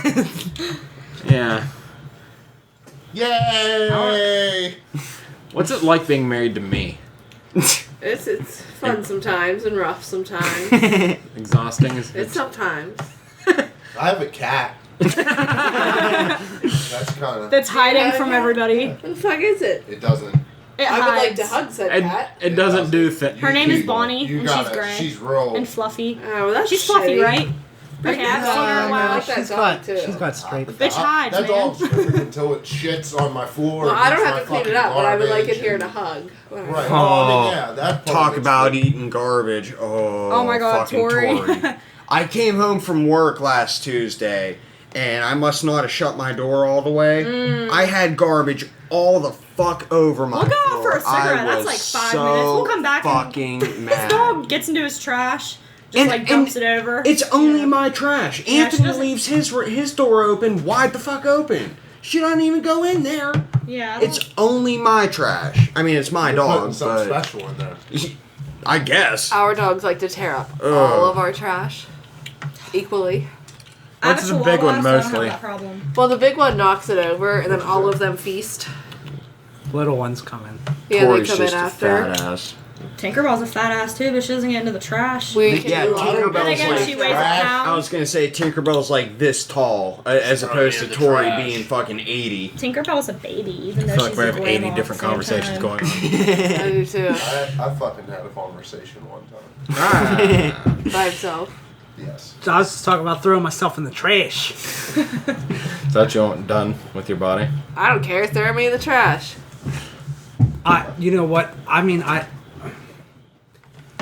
Yeah. Yay! What's it like being married to me? It's fun sometimes and rough sometimes. Exhausting. It's sometimes. I have a cat. That's kind of. That's hiding from everybody. What the fuck is it? It doesn't. It I would like hides. to hug said cat. It doesn't do things. Her name is Bonnie, You and gotta, she's gray She's real. and fluffy. Oh, well, that's She's fluffy, shitty. right? I Okay, haven't seen her in a while. I like that dog too. she's got straight. Bitch hides, That man. dog's moving until it shits on my floor. Well, I don't eats have my to clean it fucking up, but I would like it garbage here to and- hug. Right. Right. Oh, I mean, yeah, that part Talk of it's about good. eating garbage. Oh my God, fucking Tori. I came home from work last Tuesday, and I must not have shut my door all the way. I had garbage all the fuck over my We'll go out floor. for a cigarette. I That's was like 5 so minutes. We'll come back and fucking his mad. dog gets into his trash, just And- like dumps it over. It's only Yeah. my trash. Yeah, she Anthony doesn't- leaves his door open, wide the fuck open. She doesn't even go in there. Yeah. It's only my trash. I mean, it's my You're dog, putting something but special in there. I guess. Our dogs like to tear up all of our trash equally. I have What's a the big chihuahua, one so I don't have mostly? that problem. Well, the big one knocks it over, and then all of them feast. Little ones come in. Yeah, Tori's they come in just a after. fat ass. Tinkerbell's a fat ass too, but she doesn't get into the trash. We Yeah, can Tinkerbell's Then again, like she weighs a trash. pound. I was gonna say Tinkerbell's like this tall, as opposed yeah, to the Tori trash. being fucking 80. Tinkerbell's a baby, even though I feel like she's we a have 80 grandma at different the same conversations time. going on. I do too. I fucking had a conversation one time. By himself. Yes. So I was just talking about throwing myself in the trash. Is that what you want done with your body? I don't care. Throw me in the trash. You know what? I mean, I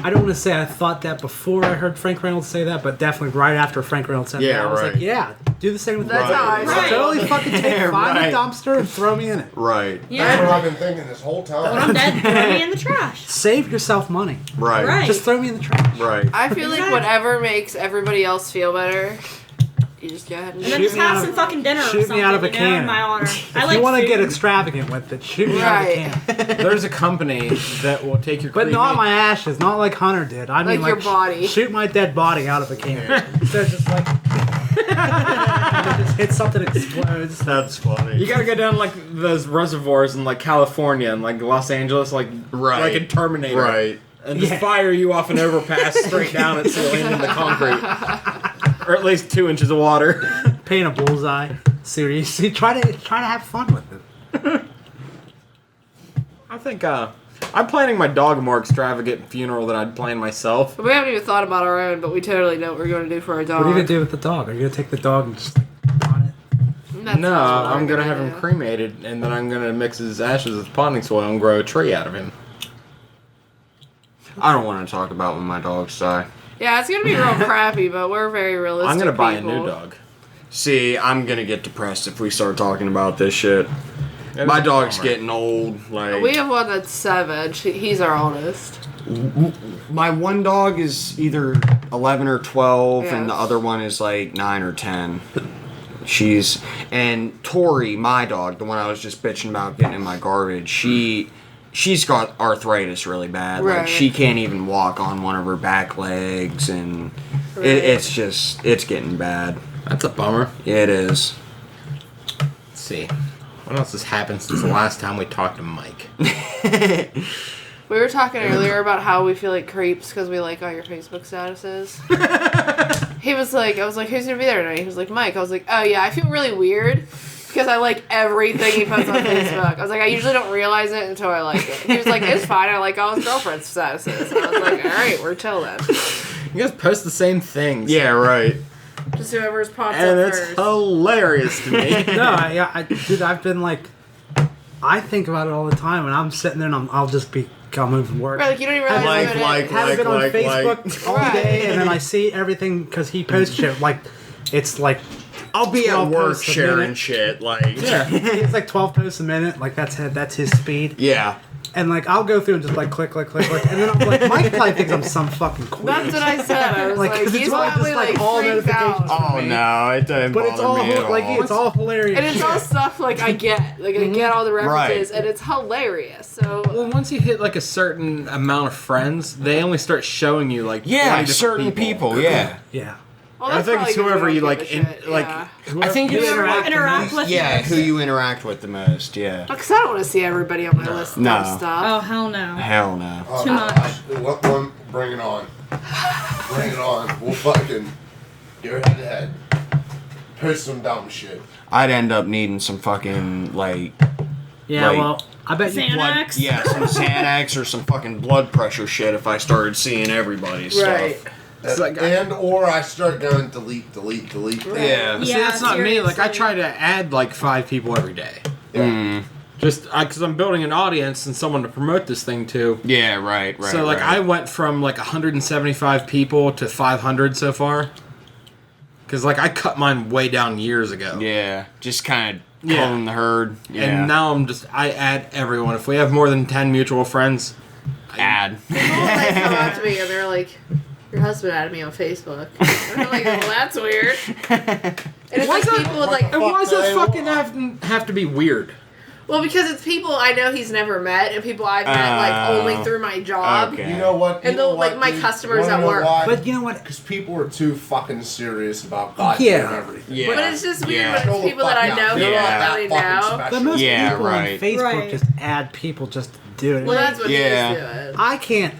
don't want to say I thought that before I heard Frank Reynolds say that, but definitely right after Frank Reynolds said Yeah, that, I was right. like, yeah, do the same with That's me. how I Right. Totally fucking find Right. the dumpster and throw me in it. Right. That's Yeah. what I've been thinking this whole When I'm time. dead, throw me in the trash. Save yourself money. Right. Right. Just throw me in the trash. Right. I feel like Exactly. whatever makes everybody else feel better, you just go ahead and And then Shoot just me have out some of- fucking dinner or shoot me something, out of a you know, can. in my honor. I If like you want to food. get extravagant with it, shoot me out of a Right. can. There's a company that will take your But cremate- not my ashes, not like Hunter did. I mean, Like your body. Shoot my dead body out of a can. So just like, just hit something, explodes. That's funny. You gotta go down like those reservoirs in like California and like Los Angeles, like Right. like a Terminator, Right. and just Yeah. fire you off an overpass straight down it so you land in the concrete, or at least 2 inches of water. Paint a bullseye. Seriously, try to have fun with it. I think I'm planning my dog a more extravagant funeral than I'd plan myself. We haven't even thought about our own, but we totally know what we're going to do for our dog. What are you gonna do with the dog? Are you gonna take the dog and just like on it? That No, sounds what I'm we're gonna have him do. cremated, and then I'm gonna mix his ashes with potting soil and grow a tree out of him. I don't want to talk about when my dogs die. Yeah, it's going to be real crappy, but we're very realistic. I'm gonna buy a people. new dog. See, I'm gonna get depressed if we start talking about this shit. It My is a dog's bummer. getting old. Like We have one that's 7. He's our oldest. my one dog is either 11 or 12, and the Yes. other one is like 9 or 10. And Tori, my dog, the one I was just bitching about getting in my garbage, she's got arthritis really bad. Right. Like she can't even walk on one of her back legs, and Right. it's getting bad. That's a bummer. It is. Let's see. What else has happened since the last time we talked to Mike? We were talking earlier about how we feel like creeps because we like all your Facebook statuses. He was like, I was like, who's going to be there tonight? He was like, Mike. I was like, oh yeah, I feel really weird because I like everything he puts on Facebook. I was like, I usually don't realize it until I like it. He was like, it's fine. I like all his girlfriend's statuses. And I was like, all right, we're chill then. You guys post the same things. Yeah, right. Just whoever's pops And up it's first. hilarious to me. No, dude, I've been like, I think about it all the time, and I'm sitting there and I'll just be coming from work. Right, like you don't even realize Like, what it like, is. Haven't been on like- Facebook all Right. day, and then I see everything because he posts shit. Like, it's like I'll be at 12 work posts a sharing minute. shit. Like, Yeah. it's like 12 posts a minute. Like that's his speed. yeah. And like I'll go through and just like click, and then I'm like, Mike probably thinks I'm some fucking queen. That's what I said. I was Like, like, 'cause he's it's all probably just, like, like all freaked out. notifications. Oh no, it doesn't But it's all bother me at like all. it's all hilarious. And it's all stuff like I get. Like I get all the references Right. and it's hilarious. So Well, once you hit like a certain amount of friends, they only start showing you like 20 yeah, different certain people. Yeah. yeah. Well, I that's think probably it's whoever 'cause you don't like. give a shit, I think Who it's you interact with. yeah, most. who you interact with the most. Yeah. Because I don't want to see everybody on my list of No. dumb stuff. Oh hell no. Hell no. Too much. Bring it on. Bring it on. We'll fucking go head to head. Post some dumb shit. I'd end up needing some fucking like Yeah, Like- well, I bet you. Xanax. yeah, some Xanax or some fucking blood pressure shit if I started seeing everybody's Right. stuff. It's like, Or I start going delete. Yeah. see, that's not me. Like, I seriously. try to add like 5 people every day. Mm. Just because I'm building an audience and someone to promote this thing to. Yeah, right. So like I went from like 175 people to 500 so far. Because like I cut mine way down years ago. Yeah, just kind of Yeah. culling the herd. Yeah. And now I add everyone. If we have more than 10 mutual friends, add. People like come up to me and they're like, "Your husband added me on Facebook." And I'm like, "Well, that's weird." And it's like people with like, and why does it Fuck, fucking have to be weird? well, because it's people I know he's never met and people I've met like only through my job. Okay. You know what? And like, my customers at work. But you know what? Because people are too fucking serious about goddamn Yeah. everything. Yeah. But it's just weird Yeah. when it's people that I know who They're I not don't really know. But most Yeah, people right. on Facebook Right. just add people just to do it. Well, that's what Yeah. he's doing. I can't.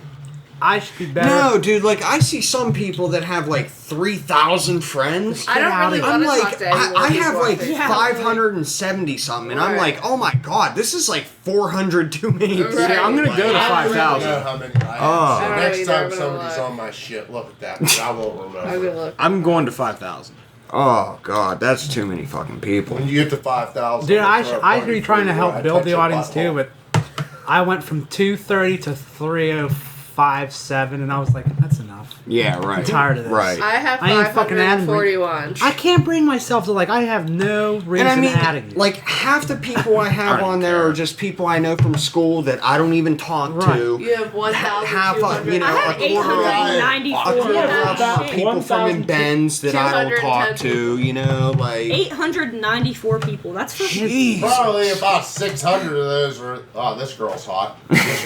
I should be better. No, dude, like I see some people that have like 3,000 friends. I don't really I'm want to like, talk to anyone. I have who's on like Facebook. Yeah. 570 something, and I'm Right. like, oh my god, this is like 400 too many. Right. Yeah, I'm gonna go to I don't really 5,000. know how many I have. Oh. So I don't next either, time but somebody's I'll on my shit, look at that. 'Cause I will I'm remember. gonna look. I'm going to 5,000. Oh god, that's too many fucking people. When you get to 5,000, Dude, I throw a should party be trying for to you, help I build touch the your audience too, butthole. but I went from 230 to 305.7, and I was like, that's enough. Yeah, right. I'm tired of this. Right. I have I ain't fucking adding me. 541. I can't bring myself to, like, I have no reason And I mean, adding you. like half the people I have I don't on there care. are just people I know from school that I don't even talk Right. to. You have 1,200. you know, I have a quarter of- 894. A quarter Yeah. of them are people from in Ben's that I don't talk to. You know, like 894 people. That's for jeez. Probably about 600 of those are, oh, this girl's hot.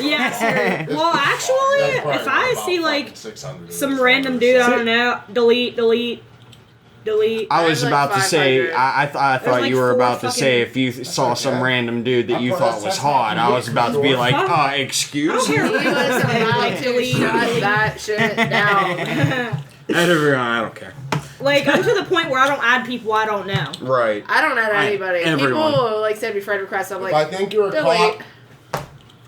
Yeah, seriously. Well, That's actually, probably if I about see like fucking 600 of some those random fuckers. dude I don't know, delete. I was I have, about like, to say, 500. I thought like you were 4 about to say fucking- if you saw some okay. random dude that you That's- thought was that's hot, I was about to be like, Fuck. excuse I me? don't He care. was about to Delete. shut that shit down. I don't care. Like I'm to the point where I don't add people I don't know. Right. I don't add anybody. everyone. People like send me friend requests. I'm If like, I think you're a delete. cop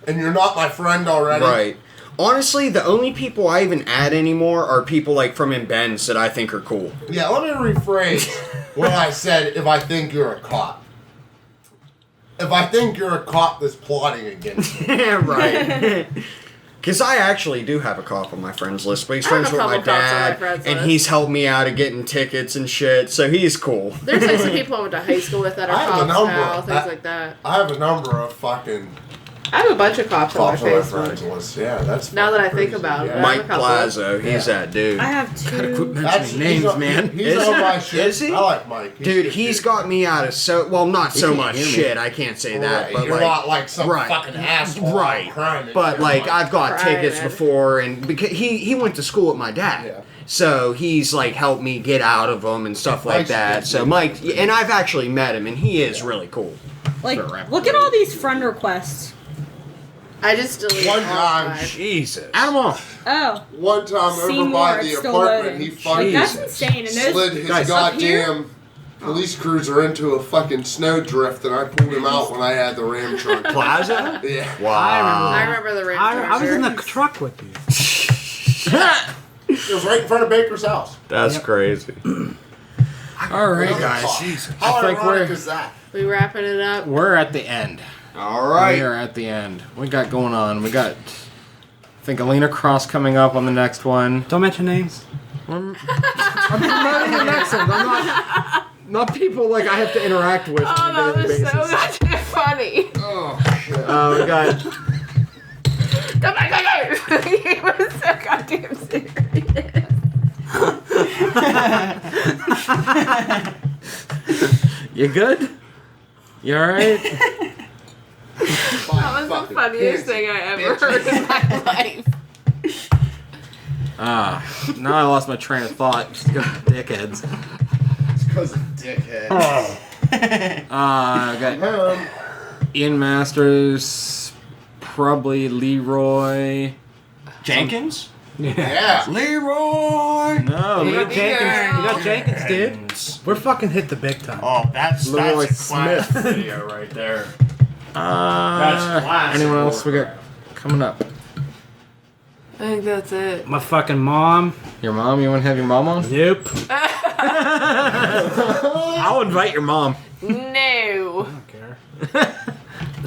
and you're not my friend already, Right. Honestly, the only people I even add anymore are people like from in Ben's that I think are cool. Yeah, let me rephrase what I said. If I think you're a cop, if I think you're a cop that's plotting against me, Right. Because I actually do have a cop on my friends list, but he's I have friends a with my couple cops on my dad, friends and list. he's helped me out of getting tickets and shit, so he's cool. There's like some people I went to high school with that are I have a cops number now, of things that. like that. I have a number of fucking I have a bunch of cops on cops my on my Facebook. friends list. Yeah, that's Now that I fucking think crazy. about it, Yeah. I have Mike a couple. Plazo, he's that dude. I have Gotta quit two. mentioning names, he's on, man. He's Is on he? my shit. Is he? I like Mike. He's Dude, good he's shit. got me out of not so can't much hear me. shit, I can't say that, Right, but you're like, not like some right. fucking asshole. Right. Crying but like I've got Crying, tickets man. before, and because he went to school with my dad, Yeah. so he's like helped me get out of them and stuff like Mike's that. good, So dude. Mike, and I've actually met him, and he is really cool. Like, Start rapping. look at all these friend requests. I just deleted One all time, mine. Jesus. Add them off. Oh, one time over Seymour, by the it's still apartment, loading. he Like, fucking that's insane. And those slid his Guys, up here? goddamn police cruiser into a fucking snowdrift, and I pulled him out when I had the Ram truck. Plaza? Yeah. Wow. I remember the Ram I was in the Charger. truck with you. It was right in front of Baker's house. That's crazy. All right, Another guys. cop. Jesus. How I think ironic we're is that? We wrapping it up. we're at the end. All We right. are at the end. We got going on. We got, I think, Alina Cross coming up on the next one. Don't mention names. I'm promoting the next one. I'm not people like I have to interact with Oh, on a that daily was so basis. goddamn funny. Oh shit. We got Come back, he was so goddamn serious. you good? You all right? That was the funniest thing I ever heard in my life. Now I lost my train of thought. Just because of dickheads. It's because of dickhead. I got Ian Masters, probably Leroy. Jenkins? Yeah. Leroy! No, You got Baby Jenkins. You got girl. Jenkins, dude. We're fucking hit the big time. Oh, that's Leroy a classic Smith. video right there. That's classic. Anyone else we got coming up? I think that's it. My fucking mom. Your mom? You want to have your mom on? Nope. I'll invite your mom. No. I don't care.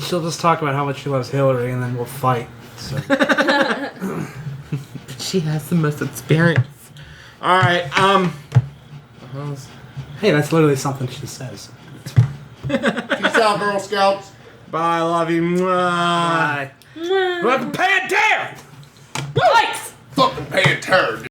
She'll just talk about how much she loves Hillary, and then we'll fight. So. She has the most experience. All right. Hey, that's literally something she says. Peace out, Girl Scouts. Bye. Love you. Mwah. Bye. Welcome, Pantera! Yikes! Fucking pay a turd.